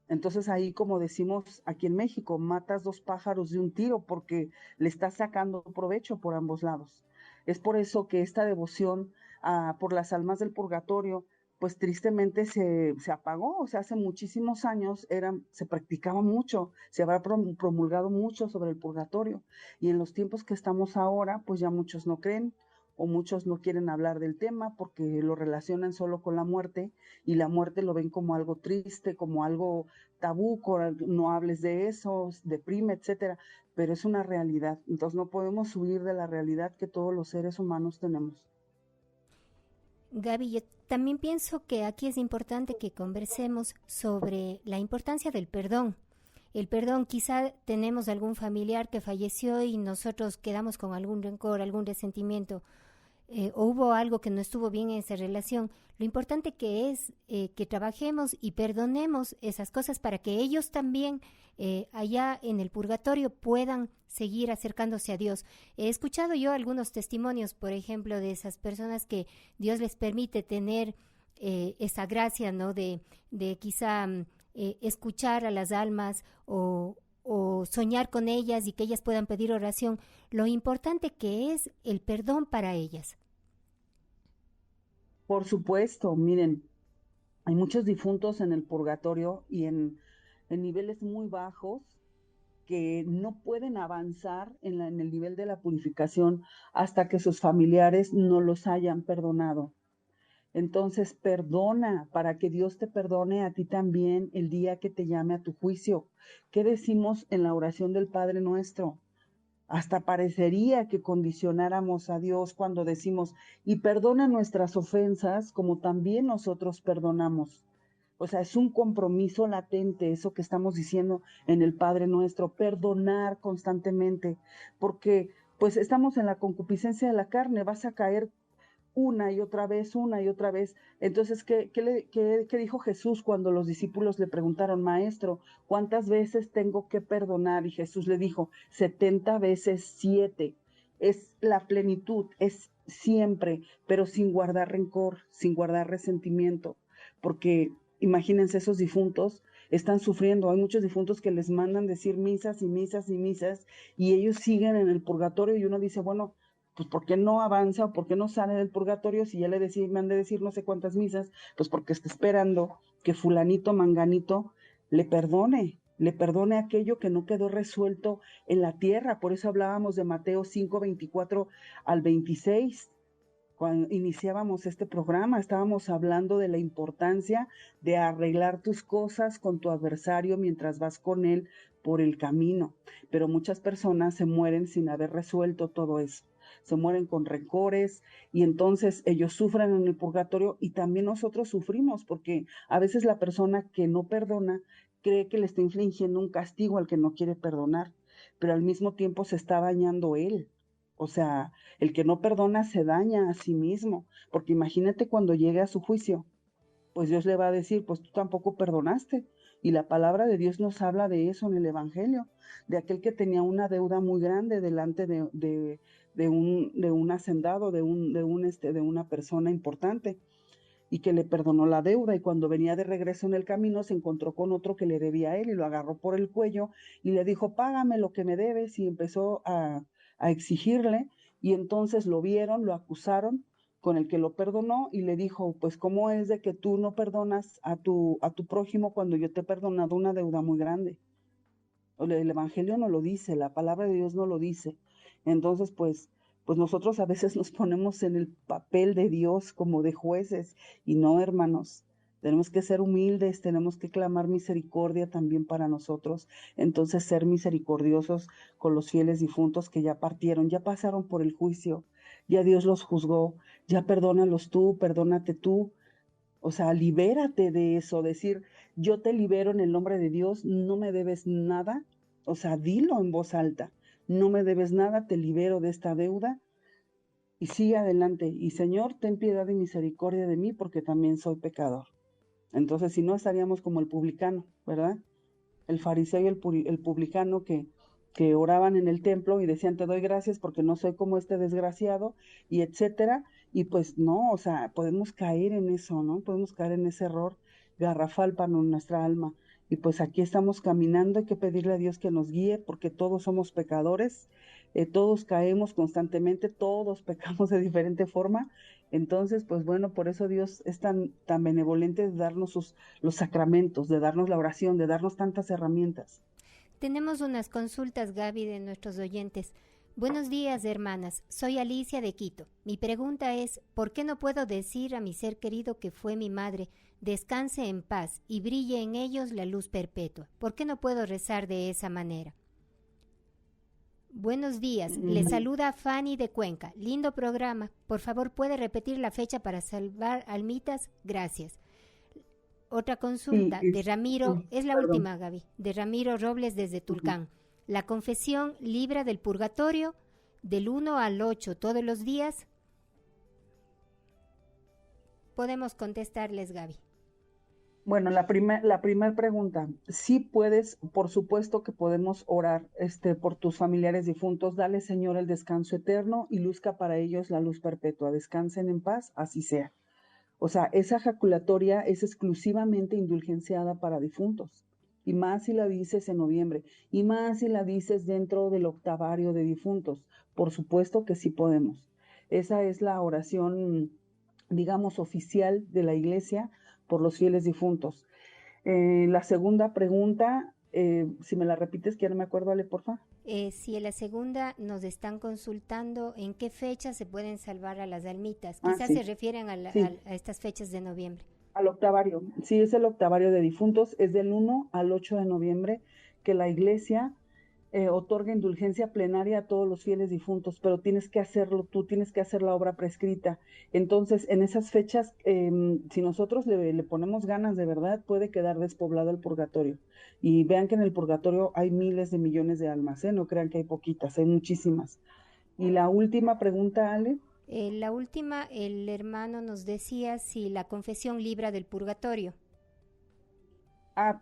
Speaker 2: Entonces ahí, como decimos aquí en México, matas dos pájaros de un tiro porque le estás sacando provecho por ambos lados. Es por eso que esta devoción por las almas del purgatorio, pues tristemente se apagó. O sea, hace muchísimos años se practicaba mucho, se habrá promulgado mucho sobre el purgatorio. Y en los tiempos que estamos ahora, pues ya muchos no creen o muchos no quieren hablar del tema porque lo relacionan solo con la muerte, y la muerte lo ven como algo triste, como algo tabú, no hables de eso, deprime, etcétera, pero es una realidad. Entonces no podemos huir de la realidad que todos los seres humanos tenemos.
Speaker 1: Gaby, yo también pienso que aquí es importante que conversemos sobre la importancia del perdón. El perdón, quizá tenemos algún familiar que falleció y nosotros quedamos con algún rencor, algún resentimiento, o hubo algo que no estuvo bien en esa relación. Lo importante que es que trabajemos y perdonemos esas cosas para que ellos también allá en el purgatorio puedan seguir acercándose a Dios. He escuchado yo algunos testimonios, por ejemplo, de esas personas que Dios les permite tener esa gracia, ¿no? De quizá escuchar a las almas o soñar con ellas y que ellas puedan pedir oración, lo importante que es el perdón para ellas.
Speaker 2: Por supuesto, miren, hay muchos difuntos en el purgatorio y en niveles muy bajos que no pueden avanzar en el nivel de la purificación hasta que sus familiares no los hayan perdonado. Entonces, perdona para que Dios te perdone a ti también el día que te llame a tu juicio. ¿Qué decimos en la oración del Padre Nuestro? Hasta parecería que condicionáramos a Dios cuando decimos, y perdona nuestras ofensas como también nosotros perdonamos. O sea, es un compromiso latente eso que estamos diciendo en el Padre Nuestro, perdonar constantemente, porque pues estamos en la concupiscencia de la carne, vas a caer una y otra vez, una y otra vez. Entonces, ¿qué dijo Jesús cuando los discípulos le preguntaron, Maestro, ¿cuántas veces tengo que perdonar? Y Jesús le dijo, 70 veces 7. Es la plenitud, es siempre, pero sin guardar rencor, sin guardar resentimiento, porque imagínense, esos difuntos están sufriendo. Hay muchos difuntos que les mandan decir misas y misas y misas, y ellos siguen en el purgatorio, y uno dice, bueno, pues ¿por qué no avanza o por qué no sale del purgatorio si ya me han de decir no sé cuántas misas? Pues porque está esperando que fulanito, manganito le perdone aquello que no quedó resuelto en la tierra. Por eso hablábamos de Mateo 5, 24 al 26. Cuando iniciábamos este programa, estábamos hablando de la importancia de arreglar tus cosas con tu adversario mientras vas con él por el camino. Pero muchas personas se mueren sin haber resuelto todo eso. Se mueren con rencores y entonces ellos sufren en el purgatorio y también nosotros sufrimos, porque a veces la persona que no perdona cree que le está infligiendo un castigo al que no quiere perdonar, pero al mismo tiempo se está dañando él. O sea, el que no perdona se daña a sí mismo, porque imagínate cuando llegue a su juicio, pues Dios le va a decir, pues tú tampoco perdonaste. Y la palabra de Dios nos habla de eso en el Evangelio, de aquel que tenía una deuda muy grande delante de un hacendado, de una persona importante. y que le perdonó la deuda, y cuando venía de regreso en el camino se encontró con otro que le debía a él y lo agarró por el cuello y le dijo, págame lo que me debes, y empezó a exigirle, y entonces lo vieron, lo acusaron con el que lo perdonó y le dijo, pues ¿cómo es de que tú no perdonas a tu prójimo cuando yo te he perdonado una deuda muy grande? El Evangelio no lo dice, la palabra de Dios no lo dice. Entonces, pues nosotros a veces nos ponemos en el papel de Dios como de jueces, y no, hermanos. Tenemos que ser humildes, tenemos que clamar misericordia también para nosotros. Entonces, ser misericordiosos con los fieles difuntos que ya partieron, ya pasaron por el juicio, ya Dios los juzgó, ya perdónalos tú, perdónate tú. O sea, libérate de eso, decir, yo te libero en el nombre de Dios, no me debes nada. O sea, dilo en voz alta, no me debes nada, te libero de esta deuda y sigue adelante. Y Señor, ten piedad y misericordia de mí porque también soy pecador. Entonces, si no, estaríamos como el publicano, ¿verdad? El fariseo y el publicano que oraban en el templo y decían, te doy gracias porque no soy como este desgraciado, y etcétera. Y pues no, o sea, podemos caer en eso, ¿no? Podemos caer en ese error garrafal para nuestra alma. Y pues aquí estamos caminando, hay que pedirle a Dios que nos guíe porque todos somos pecadores, todos caemos constantemente, todos pecamos de diferente forma. Entonces, pues bueno, por eso Dios es tan benevolente de darnos los sacramentos, de darnos la oración, de darnos tantas herramientas.
Speaker 1: Tenemos unas consultas, Gaby, de nuestros oyentes. Buenos días, hermanas. Soy Alicia de Quito. Mi pregunta es, ¿por qué no puedo decir a mi ser querido que fue mi madre, descanse en paz y brille en ellos la luz perpetua? ¿Por qué no puedo rezar de esa manera? Buenos días. Le saluda Fanny de Cuenca. Lindo programa. Por favor, ¿puede repetir la fecha para salvar almitas? Gracias. Otra consulta de Ramiro, es la última, Gaby, de Ramiro Robles desde Tulcán. La confesión libra del purgatorio del 1 al 8 todos los días. Podemos contestarles, Gaby.
Speaker 2: Bueno, la primer pregunta, sí puedes, por supuesto que podemos orar por tus familiares difuntos, dale Señor el descanso eterno y luzca para ellos la luz perpetua, descansen en paz, así sea. O sea, esa ejaculatoria es exclusivamente indulgenciada para difuntos, y más si la dices en noviembre, y más si la dices dentro del octavario de difuntos, por supuesto que sí podemos. Esa es la oración, digamos, oficial de la Iglesia por los fieles difuntos. La segunda pregunta, si me la repites, que ya no me acuerdo, Ale, porfa.
Speaker 1: Si en la segunda nos están consultando en qué fecha se pueden salvar a las almitas. Quizás
Speaker 2: sí.
Speaker 1: Se refieren a estas fechas de noviembre.
Speaker 2: Al octavario, sí, es el octavario de difuntos, es del 1 al 8 de noviembre que la Iglesia otorga indulgencia plenaria a todos los fieles difuntos, pero tienes que hacerlo tú, tienes que hacer la obra prescrita. Entonces, en esas fechas, si nosotros le ponemos ganas de verdad, puede quedar despoblado el purgatorio. Y vean que en el purgatorio hay miles de millones de almas, no crean que hay poquitas, hay muchísimas. Y la última pregunta, Ale.
Speaker 1: La última, el hermano nos decía si la confesión libra del purgatorio.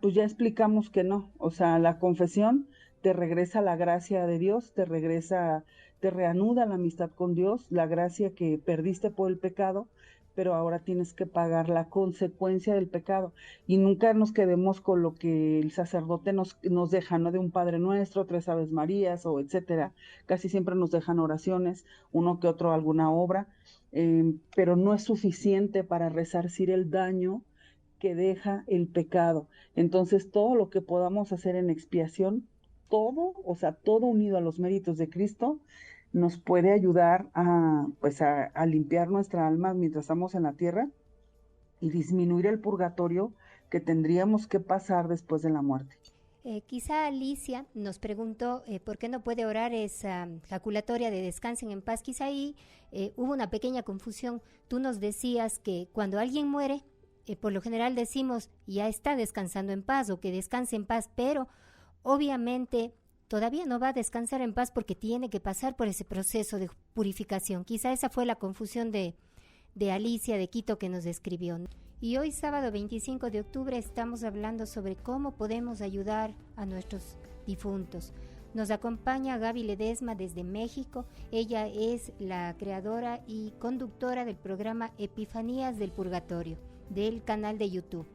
Speaker 2: Pues ya explicamos que no, o sea, la confesión te regresa la gracia de Dios, te reanuda la amistad con Dios, la gracia que perdiste por el pecado, pero ahora tienes que pagar la consecuencia del pecado. Y nunca nos quedemos con lo que el sacerdote nos deja, ¿no? De un Padre Nuestro, 3 Aves Marías o etcétera. Casi siempre nos dejan oraciones, uno que otro alguna obra, pero no es suficiente para resarcir el daño que deja el pecado. Entonces, todo lo que podamos hacer en expiación, todo unido a los méritos de Cristo, nos puede ayudar a limpiar nuestra alma mientras estamos en la tierra y disminuir el purgatorio que tendríamos que pasar después de la muerte.
Speaker 1: Quizá Alicia nos preguntó por qué no puede orar esa ejaculatoria de descansen en paz. Quizá ahí hubo una pequeña confusión. Tú nos decías que cuando alguien muere, por lo general decimos ya está descansando en paz o que descanse en paz, pero obviamente todavía no va a descansar en paz porque tiene que pasar por ese proceso de purificación. Quizá esa fue la confusión de Alicia de Quito que nos escribió. Y hoy, sábado 25 de octubre, estamos hablando sobre cómo podemos ayudar a nuestros difuntos. Nos acompaña Gaby Ledesma desde México. Ella es la creadora y conductora del programa Epifanías del Purgatorio, del canal de YouTube.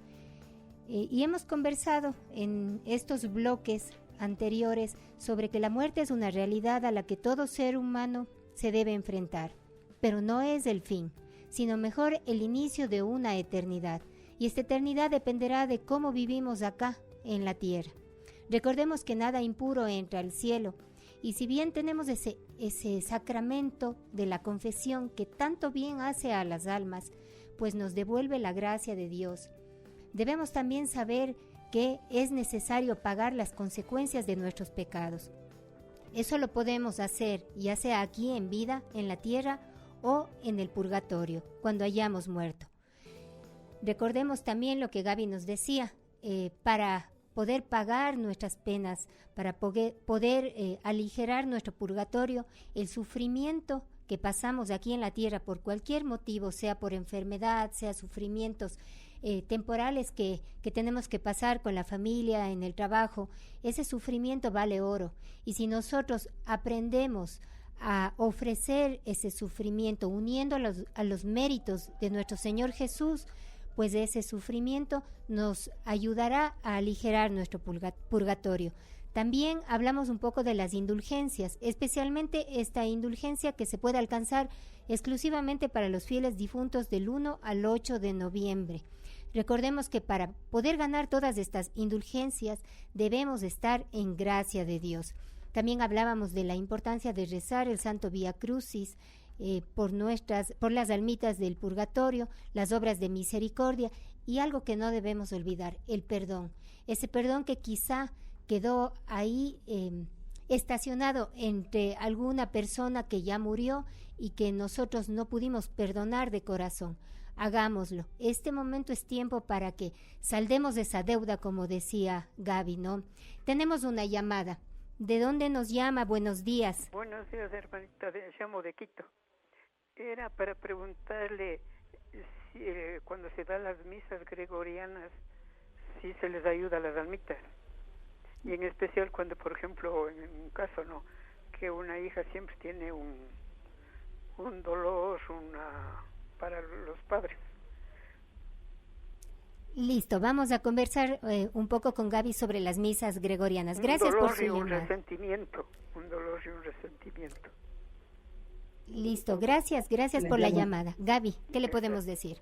Speaker 1: Y hemos conversado en estos bloques anteriores sobre que la muerte es una realidad a la que todo ser humano se debe enfrentar, pero no es el fin, sino mejor el inicio de una eternidad. Y esta eternidad dependerá de cómo vivimos acá, en la tierra. Recordemos que nada impuro entra al cielo, y si bien tenemos ese sacramento de la confesión que tanto bien hace a las almas, pues nos devuelve la gracia de Dios, debemos también saber que es necesario pagar las consecuencias de nuestros pecados. Eso lo podemos hacer ya sea aquí en vida, en la tierra, o en el purgatorio, cuando hayamos muerto. Recordemos también lo que Gaby nos decía, para poder pagar nuestras penas, para poder aligerar nuestro purgatorio, el sufrimiento que pasamos aquí en la tierra por cualquier motivo, sea por enfermedad, sea sufrimientos temporales que tenemos que pasar con la familia, en el trabajo, ese sufrimiento vale oro. Y si nosotros aprendemos a ofrecer ese sufrimiento uniendo a los méritos de nuestro Señor Jesús, pues ese sufrimiento nos ayudará a aligerar nuestro purgatorio. También hablamos un poco de las indulgencias, especialmente esta indulgencia que se puede alcanzar exclusivamente para los fieles difuntos del 1 al 8 de noviembre. Recordemos que para poder ganar todas estas indulgencias debemos estar en gracia de Dios. También hablábamos de la importancia de rezar el Santo Vía Crucis por las almitas del purgatorio, las obras de misericordia y algo que no debemos olvidar, el perdón. Ese perdón que quizá quedó ahí estacionado entre alguna persona que ya murió y que nosotros no pudimos perdonar de corazón. Hagámoslo. Este momento es tiempo para que saldemos de esa deuda, como decía Gaby, ¿no? Tenemos una llamada. ¿De dónde nos llama? Buenos días.
Speaker 4: Buenos días, hermanita. Llamo de Quito. Era para preguntarle si cuando se dan las misas gregorianas, si se les ayuda a las almitas. Y en especial cuando, por ejemplo, en un caso, ¿no?, que una hija siempre tiene un dolor, para los padres.
Speaker 1: Listo, vamos a conversar un poco con Gaby sobre las misas gregorianas. Gracias por su llamada.
Speaker 4: Un dolor y un resentimiento.
Speaker 1: Listo, gracias por la llamada. Gaby, ¿qué le podemos decir?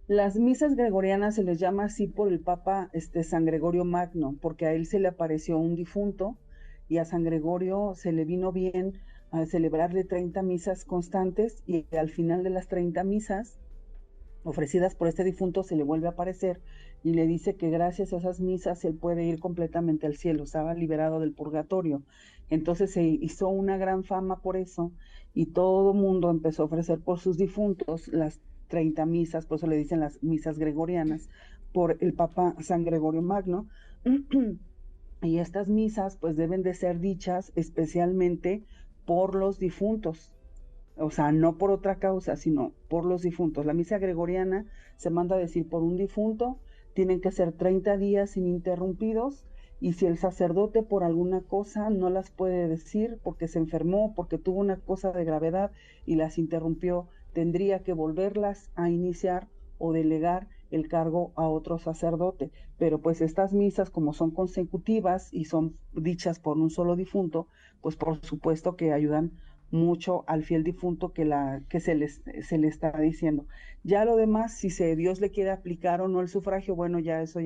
Speaker 2: Las misas gregorianas se les llama así por el Papa San Gregorio Magno, porque a él se le apareció un difunto y a San Gregorio se le vino bien a celebrarle 30 misas constantes, y al final de las 30 misas ofrecidas por este difunto se le vuelve a aparecer y le dice que gracias a esas misas él puede ir completamente al cielo, estaba liberado del purgatorio. Entonces se hizo una gran fama por eso y todo el mundo empezó a ofrecer por sus difuntos las 30 misas, por eso le dicen las misas gregorianas, por el Papa San Gregorio Magno. Y estas misas pues deben de ser dichas especialmente por los difuntos, o sea, no por otra causa, sino por los difuntos. La misa gregoriana se manda a decir por un difunto, tienen que ser 30 días ininterrumpidos, y si el sacerdote por alguna cosa no las puede decir porque se enfermó, porque tuvo una cosa de gravedad y las interrumpió, tendría que volverlas a iniciar o delegar el cargo a otro sacerdote. Pero pues estas misas, como son consecutivas y son dichas por un solo difunto, pues por supuesto que ayudan mucho al fiel difunto que se le está diciendo. Ya lo demás, si Dios le quiere aplicar o no el sufragio, bueno, ya eso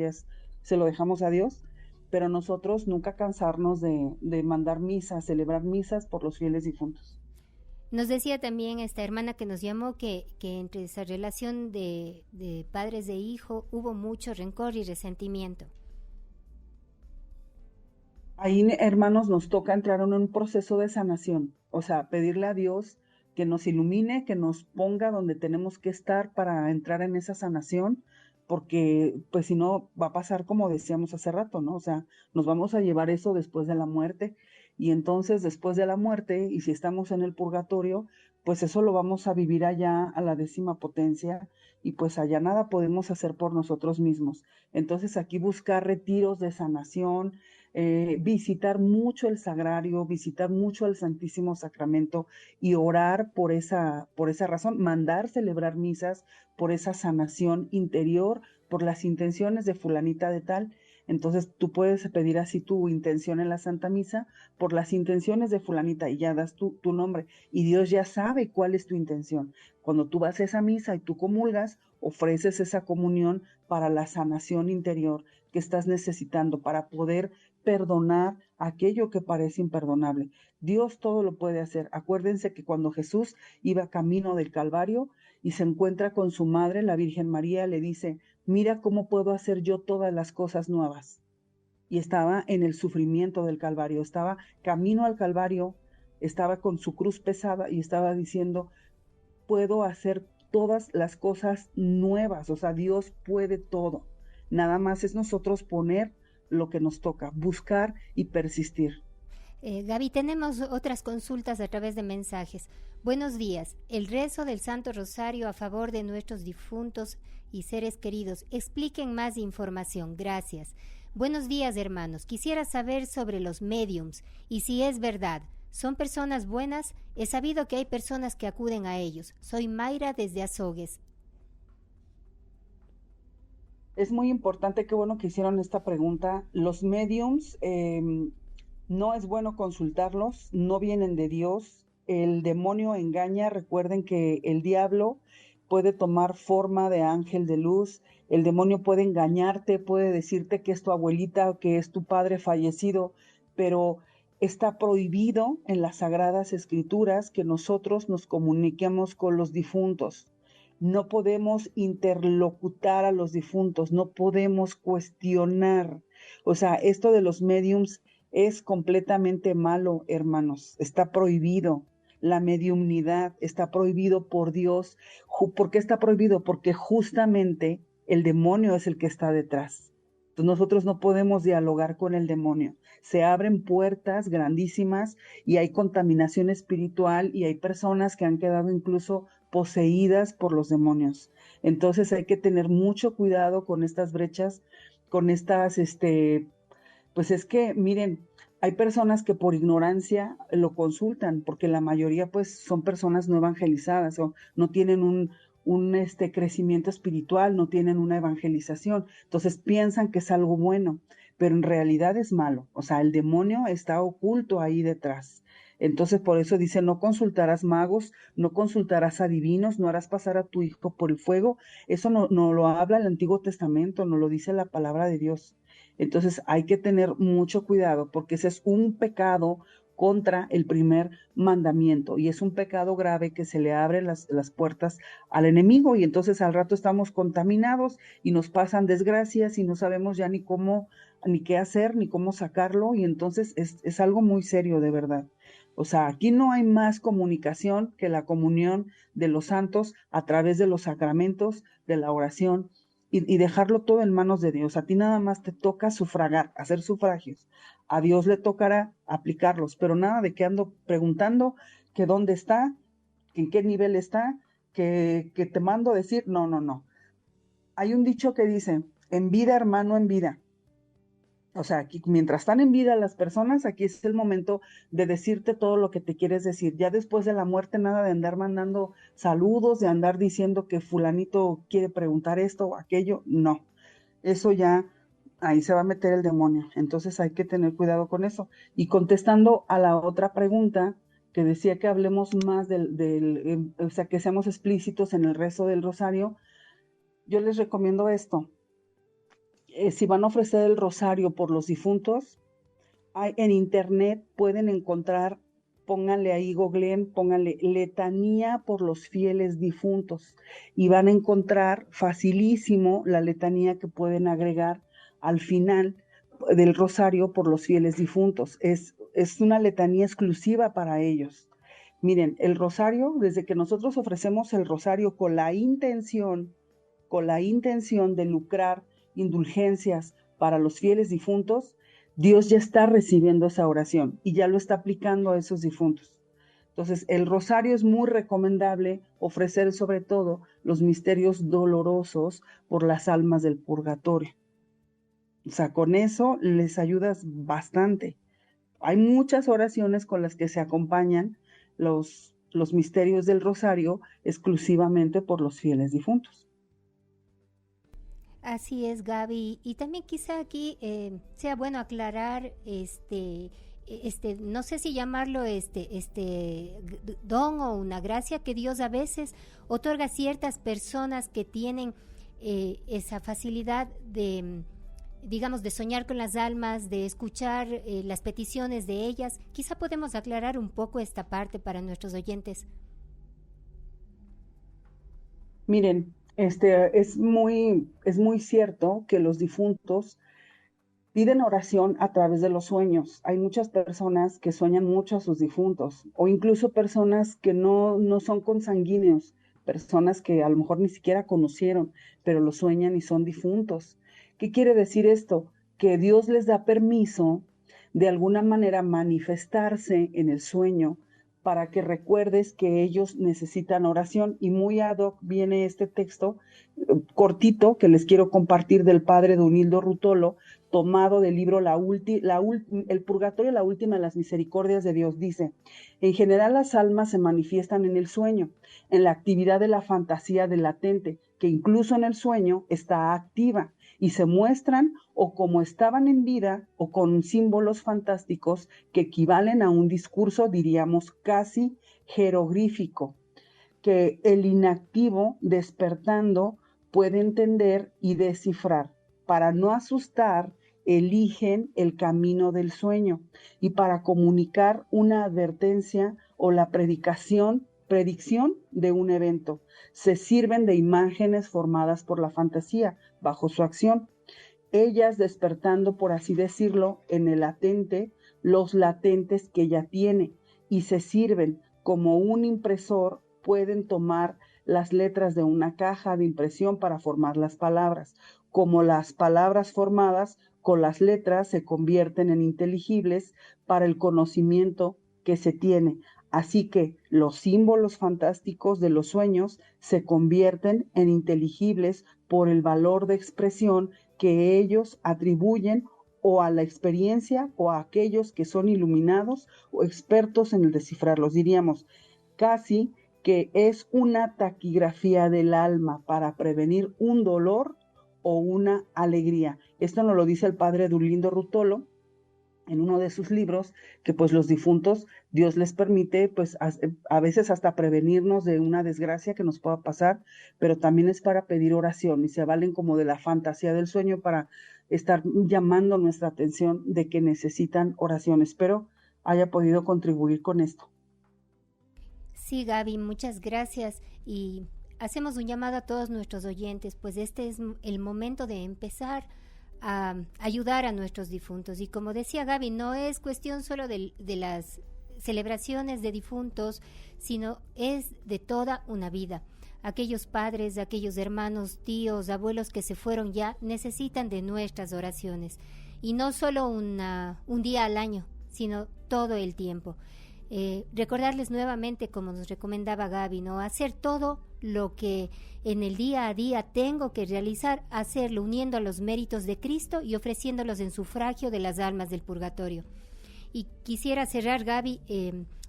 Speaker 2: se lo dejamos a Dios, pero nosotros nunca cansarnos de mandar misas, celebrar misas por los fieles difuntos.
Speaker 1: Nos decía también esta hermana que nos llamó que entre esa relación de padres e hijo hubo mucho rencor y resentimiento.
Speaker 2: Ahí, hermanos, nos toca entrar en un proceso de sanación, o sea, pedirle a Dios que nos ilumine, que nos ponga donde tenemos que estar para entrar en esa sanación, porque pues si no va a pasar como decíamos hace rato, ¿no? O sea, nos vamos a llevar eso después de la muerte, y entonces después de la muerte, y si estamos en el purgatorio, pues eso lo vamos a vivir allá a la 10ª potencia y pues allá nada podemos hacer por nosotros mismos. Entonces aquí buscar retiros de sanación, visitar mucho el sagrario, visitar mucho el Santísimo Sacramento y orar por esa razón, mandar celebrar misas por esa sanación interior, por las intenciones de fulanita de tal. Entonces tú puedes pedir así tu intención en la Santa Misa por las intenciones de fulanita y ya das tu nombre y Dios ya sabe cuál es tu intención. Cuando tú vas a esa misa y tú comulgas, ofreces esa comunión para la sanación interior que estás necesitando para poder perdonar aquello que parece imperdonable. Dios todo lo puede hacer. Acuérdense que cuando Jesús iba camino del Calvario y se encuentra con su madre, la Virgen María, le dice, mira cómo puedo hacer yo todas las cosas nuevas. Y estaba en el sufrimiento del Calvario, estaba camino al Calvario, estaba con su cruz pesada y estaba diciendo, puedo hacer todas las cosas nuevas, o sea, Dios puede todo. Nada más es nosotros poner lo que nos toca, buscar y persistir.
Speaker 1: Gaby, tenemos otras consultas a través de mensajes. Buenos días. El rezo del Santo Rosario a favor de nuestros difuntos y seres queridos. Expliquen más información. Gracias. Buenos días, hermanos. Quisiera saber sobre los médiums y si es verdad. ¿Son personas buenas? He sabido que hay personas que acuden a ellos. Soy Mayra desde Azogues.
Speaker 2: Es muy importante, qué bueno que hicieron esta pregunta. Los médiums, no es bueno consultarlos, no vienen de Dios. El demonio engaña, recuerden que el diablo puede tomar forma de ángel de luz, el demonio puede engañarte, puede decirte que es tu abuelita o que es tu padre fallecido, pero está prohibido en las Sagradas Escrituras que nosotros nos comuniquemos con los difuntos. No podemos interlocutar a los difuntos, no podemos cuestionar. O sea, esto de los médiums es completamente malo, hermanos. Está prohibido. La mediumnidad está prohibido por Dios. ¿Por qué está prohibido? Porque justamente el demonio es el que está detrás. Entonces nosotros no podemos dialogar con el demonio. Se abren puertas grandísimas y hay contaminación espiritual y hay personas que han quedado incluso poseídas por los demonios. Entonces hay que tener mucho cuidado con estas brechas, con estas, pues es que, miren, hay personas que por ignorancia lo consultan, porque la mayoría pues son personas no evangelizadas o no tienen un crecimiento espiritual, no tienen una evangelización, entonces piensan que es algo bueno, pero en realidad es malo, o sea, el demonio está oculto ahí detrás. Entonces por eso dice, no consultarás magos, no consultarás adivinos, no harás pasar a tu hijo por el fuego. Eso no lo habla el Antiguo Testamento, no lo dice la palabra de Dios. Entonces hay que tener mucho cuidado porque ese es un pecado contra el primer mandamiento y es un pecado grave que se le abren las puertas al enemigo y entonces al rato estamos contaminados y nos pasan desgracias y no sabemos ya ni cómo, ni qué hacer, ni cómo sacarlo y entonces es algo muy serio de verdad. O sea, aquí no hay más comunicación que la comunión de los santos a través de los sacramentos, de la oración y dejarlo todo en manos de Dios. A ti nada más te toca sufragar, hacer sufragios. A Dios le tocará aplicarlos, pero nada de que ando preguntando que dónde está, en qué nivel está, que te mando decir, no. Hay un dicho que dice, en vida, hermano, en vida. O sea, aquí, mientras están en vida las personas, aquí es el momento de decirte todo lo que te quieres decir. Ya después de la muerte, nada de andar mandando saludos, de andar diciendo que fulanito quiere preguntar esto o aquello. No, eso ya, ahí se va a meter el demonio. Entonces hay que tener cuidado con eso. Y contestando a la otra pregunta, que decía que hablemos más o sea, que seamos explícitos en el rezo del rosario, yo les recomiendo esto. Si van a ofrecer el rosario por los difuntos, en internet pueden encontrar, pónganle ahí, googleen, pónganle letanía por los fieles difuntos y van a encontrar facilísimo la letanía que pueden agregar al final del rosario por los fieles difuntos. Es una letanía exclusiva para ellos. Miren, el rosario, desde que nosotros ofrecemos el rosario con la intención de lucrar indulgencias para los fieles difuntos, Dios ya está recibiendo esa oración y ya lo está aplicando a esos difuntos. Entonces, el rosario es muy recomendable ofrecer sobre todo los misterios dolorosos por las almas del purgatorio. O sea, con eso les ayudas bastante. Hay muchas oraciones con las que se acompañan los misterios del rosario exclusivamente por los fieles difuntos.
Speaker 1: Así es, Gaby. Y también quizá aquí sea bueno aclarar no sé si llamarlo don o una gracia que Dios a veces otorga a ciertas personas que tienen esa facilidad de, digamos, de soñar con las almas, de escuchar las peticiones de ellas. Quizá podemos aclarar un poco esta parte para nuestros oyentes.
Speaker 2: Miren, es muy cierto que los difuntos piden oración a través de los sueños. Hay muchas personas que sueñan mucho a sus difuntos, o incluso personas que no son consanguíneos, personas que a lo mejor ni siquiera conocieron, pero lo sueñan y son difuntos. ¿Qué quiere decir esto? Que Dios les da permiso de alguna manera manifestarse en el sueño para que recuerdes que ellos necesitan oración. Y muy ad hoc viene este texto cortito que les quiero compartir del padre Dunildo Rutolo, tomado del libro El Purgatorio, la última de las misericordias de Dios. Dice: en general las almas se manifiestan en el sueño, en la actividad de la fantasía del latente, que incluso en el sueño está activa, y se muestran o como estaban en vida o con símbolos fantásticos que equivalen a un discurso, diríamos, casi jeroglífico, que el inactivo despertando puede entender y descifrar. Para no asustar, eligen el camino del sueño, y para comunicar una advertencia o la predicción de un evento, se sirven de imágenes formadas por la fantasía bajo su acción, ellas despertando, por así decirlo, en el latente, los latentes que ella tiene, y se sirven como un impresor. Pueden tomar las letras de una caja de impresión para formar las palabras. Como las palabras formadas con las letras se convierten en inteligibles para el conocimiento que se tiene. Así que los símbolos fantásticos de los sueños se convierten en inteligibles por el valor de expresión que ellos atribuyen o a la experiencia o a aquellos que son iluminados o expertos en el descifrarlos. Diríamos casi que es una taquigrafía del alma para prevenir un dolor o una alegría. Esto nos lo dice el padre Dunildo Rutolo en uno de sus libros, que pues los difuntos, Dios les permite pues a veces hasta prevenirnos de una desgracia que nos pueda pasar, pero también es para pedir oración, y se valen como de la fantasía del sueño para estar llamando nuestra atención de que necesitan oración. Espero haya podido contribuir con esto.
Speaker 1: Sí, Gaby, muchas gracias, y hacemos un llamado a todos nuestros oyentes, pues este es el momento de empezar a ayudar a nuestros difuntos. Y como decía Gaby, no es cuestión solo de las celebraciones de difuntos, sino es de toda una vida. Aquellos padres, aquellos hermanos, tíos, abuelos que se fueron ya necesitan de nuestras oraciones, y no solo un día al año, sino todo el tiempo. Recordarles nuevamente, como nos recomendaba Gaby, ¿no? Hacer todo lo que en el día a día tengo que realizar, hacerlo uniendo a los méritos de Cristo y ofreciéndolos en sufragio de las almas del purgatorio. Y quisiera cerrar, Gaby,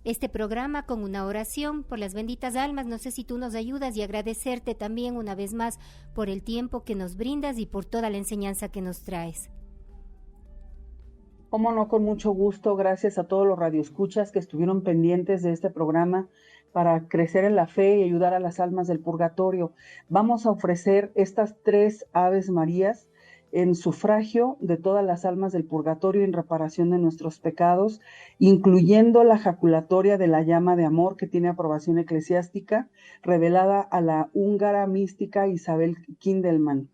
Speaker 1: este programa con una oración por las benditas almas. No sé si tú nos ayudas, y agradecerte también una vez más por el tiempo que nos brindas y por toda la enseñanza que nos traes.
Speaker 2: Cómo no, con mucho gusto. Gracias a todos los radioescuchas que estuvieron pendientes de este programa para crecer en la fe y ayudar a las almas del purgatorio. Vamos a ofrecer estas 3 Aves Marías en sufragio de todas las almas del purgatorio, en reparación de nuestros pecados, incluyendo la jaculatoria de la llama de amor, que tiene aprobación eclesiástica, revelada a la húngara mística Isabel Kindelman.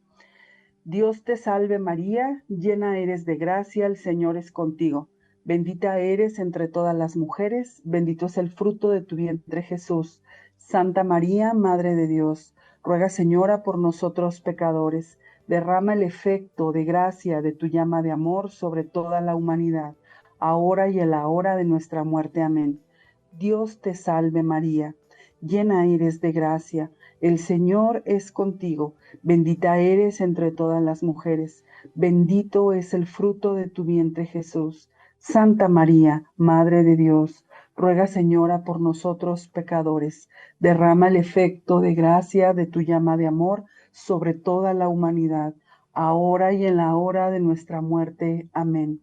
Speaker 2: Dios te salve María, llena eres de gracia, el Señor es contigo. Bendita eres entre todas las mujeres, bendito es el fruto de tu vientre Jesús. Santa María, Madre de Dios, ruega Señora por nosotros pecadores, derrama el efecto de gracia de tu llama de amor sobre toda la humanidad, ahora y en la hora de nuestra muerte. Amén. Dios te salve María, llena eres de gracia, el Señor es contigo, bendita eres entre todas las mujeres, bendito es el fruto de tu vientre Jesús. Santa María, Madre de Dios, ruega Señora por nosotros pecadores, derrama el efecto de gracia de tu llama de amor sobre toda la humanidad, ahora y en la hora de nuestra muerte. Amén.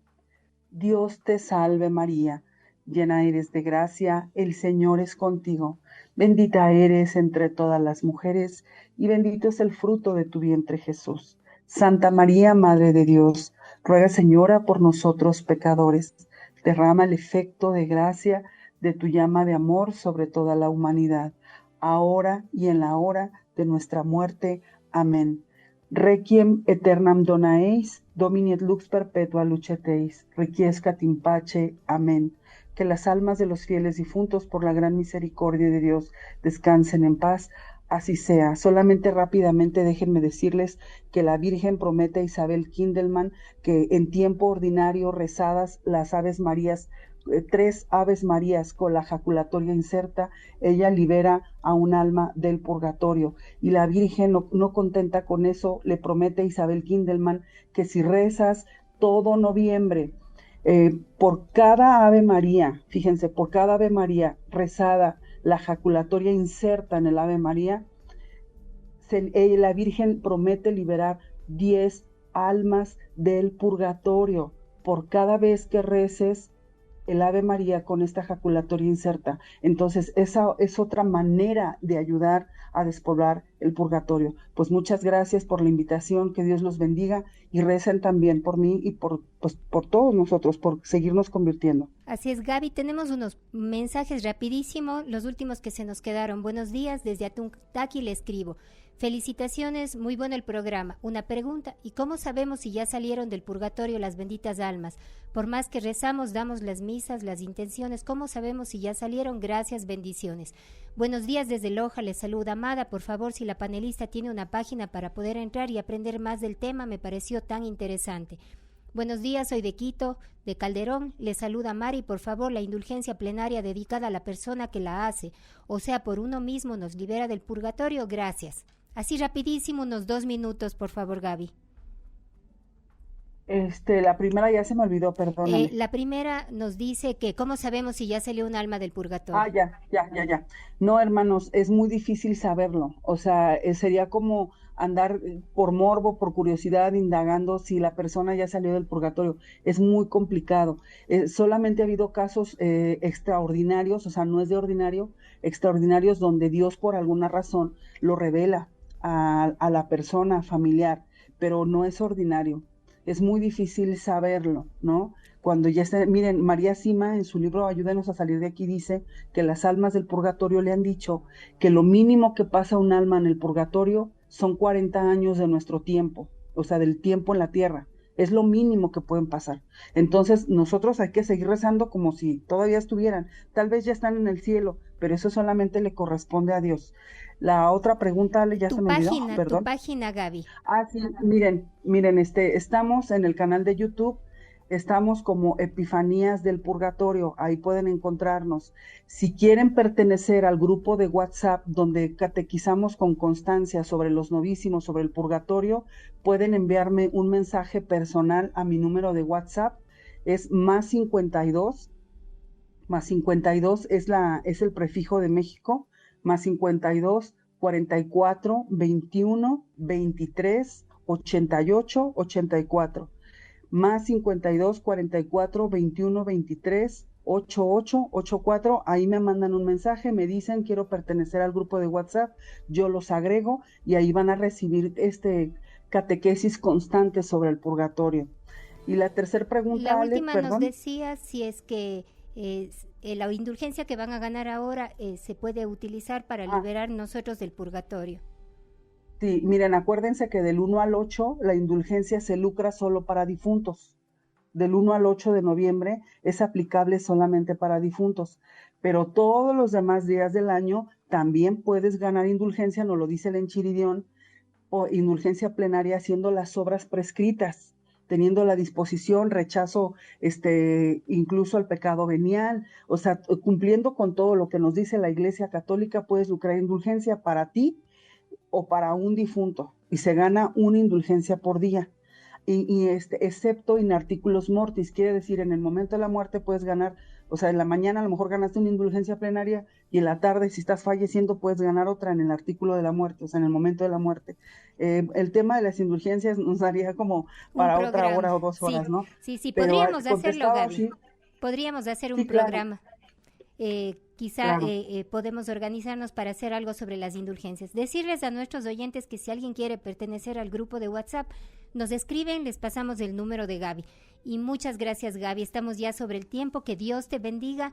Speaker 2: Dios te salve María, llena eres de gracia, el Señor es contigo, bendita eres entre todas las mujeres, y bendito es el fruto de tu vientre Jesús. Santa María, Madre de Dios, ruega Señora por nosotros pecadores, derrama el efecto de gracia de tu llama de amor sobre toda la humanidad, ahora y en la hora de nuestra muerte. Amén. Requiem aeternam dona eis, Domini et lux perpetua luceteis, requiescat in pace. Amén. Que las almas de los fieles difuntos por la gran misericordia de Dios descansen en paz. Así sea. Solamente rápidamente déjenme decirles que la Virgen promete a Isabel Kindelman que en tiempo ordinario rezadas las Aves Marías, 3 Aves Marías con la jaculatoria inserta, ella libera a un alma del purgatorio. Y la Virgen, no contenta con eso, le promete a Isabel Kindelman que si rezas todo noviembre, por cada Ave María, fíjense, por cada Ave María rezada, la jaculatoria inserta en el Ave María, la Virgen promete liberar 10 almas del purgatorio por cada vez que reces el Ave María con esta jaculatoria inserta. Entonces, esa es otra manera de ayudar a despoblar el purgatorio. Pues muchas gracias por la invitación, que Dios los bendiga, y recen también por mí y por todos nosotros, por seguirnos convirtiendo.
Speaker 1: Así es, Gaby, tenemos unos mensajes rapidísimo, los últimos que se nos quedaron. Buenos días, desde Atuntaqui le escribo. Felicitaciones, muy bueno el programa. Una pregunta, ¿y cómo sabemos si ya salieron del purgatorio las benditas almas? Por más que rezamos, damos las misas, las intenciones, ¿cómo sabemos si ya salieron? Gracias, bendiciones. Buenos días desde Loja, les saluda Amada. Por favor, si la panelista tiene una página para poder entrar y aprender más del tema, me pareció tan interesante. Buenos días, soy de Quito, de Calderón, les saluda Mari. Por favor, la indulgencia plenaria dedicada a la persona que la hace, o sea, por uno mismo, nos libera del purgatorio. Gracias. Así rapidísimo, unos 2 minutos, por favor, Gaby.
Speaker 2: La primera ya se me olvidó, perdóname.
Speaker 1: La primera nos dice que ¿cómo sabemos si ya salió un alma del purgatorio?
Speaker 2: Ya. No, hermanos, es muy difícil saberlo. O sea, sería como andar por morbo, por curiosidad, indagando si la persona ya salió del purgatorio. Es muy complicado. Solamente ha habido casos extraordinarios, o sea, no es de ordinario, extraordinarios donde Dios por alguna razón lo revela a la persona familiar, pero no es ordinario. Es muy difícil saberlo, ¿no? Cuando ya está, miren, María Sima en su libro Ayúdenos a salir de aquí dice que las almas del purgatorio le han dicho que lo mínimo que pasa un alma en el purgatorio son 40 años de nuestro tiempo, o sea, del tiempo en la tierra. Es lo mínimo que pueden pasar. Entonces, nosotros hay que seguir rezando como si todavía estuvieran. Tal vez ya están en el cielo, pero eso solamente le corresponde a Dios. La otra pregunta ya se me olvidó, perdón.
Speaker 1: Tu página, Gaby.
Speaker 2: Sí, miren, estamos en el canal de YouTube, estamos como Epifanías del Purgatorio, ahí pueden encontrarnos. Si quieren pertenecer al grupo de WhatsApp donde catequizamos con constancia sobre los novísimos, sobre el purgatorio, pueden enviarme un mensaje personal a mi número de WhatsApp, es +52 es el prefijo de México, +52 44 21 23 88 84, +52 44 21 23 88 84. Ahí me mandan un mensaje, me dicen quiero pertenecer al grupo de WhatsApp, yo los agrego y ahí van a recibir catequesis constante sobre el purgatorio. Y la tercera pregunta,
Speaker 1: la última nos decía si es que la indulgencia que van a ganar ahora se puede utilizar para liberar nosotros del purgatorio.
Speaker 2: Sí, miren, acuérdense que del 1 al 8 la indulgencia se lucra solo para difuntos. Del 1 al 8 de noviembre es aplicable solamente para difuntos, pero todos los demás días del año también puedes ganar indulgencia, nos lo dice el Enchiridión, o indulgencia plenaria haciendo las obras prescritas. teniendo la disposición, rechazo incluso el pecado venial, o sea, cumpliendo con todo lo que nos dice la Iglesia Católica, puedes lucrar indulgencia para ti o para un difunto, y se gana una indulgencia por día. Excepto in articulos mortis, quiere decir, en el momento de la muerte puedes ganar, o sea, en la mañana a lo mejor ganaste una indulgencia plenaria, y en la tarde, si estás falleciendo, puedes ganar otra en el artículo de la muerte, o sea, en el momento de la muerte. El tema de las indulgencias nos daría como para otra hora o 2 horas,
Speaker 1: sí,
Speaker 2: ¿no?
Speaker 1: Sí, podríamos hacerlo, Gaby.
Speaker 2: Sí.
Speaker 1: Podríamos hacer un
Speaker 2: Sí, claro.
Speaker 1: programa. Quizá podemos organizarnos para hacer algo sobre las indulgencias. Decirles a nuestros oyentes que si alguien quiere pertenecer al grupo de WhatsApp, nos escriben, les pasamos el número de Gaby. Y muchas gracias, Gaby. Estamos ya sobre el tiempo. Que Dios te bendiga.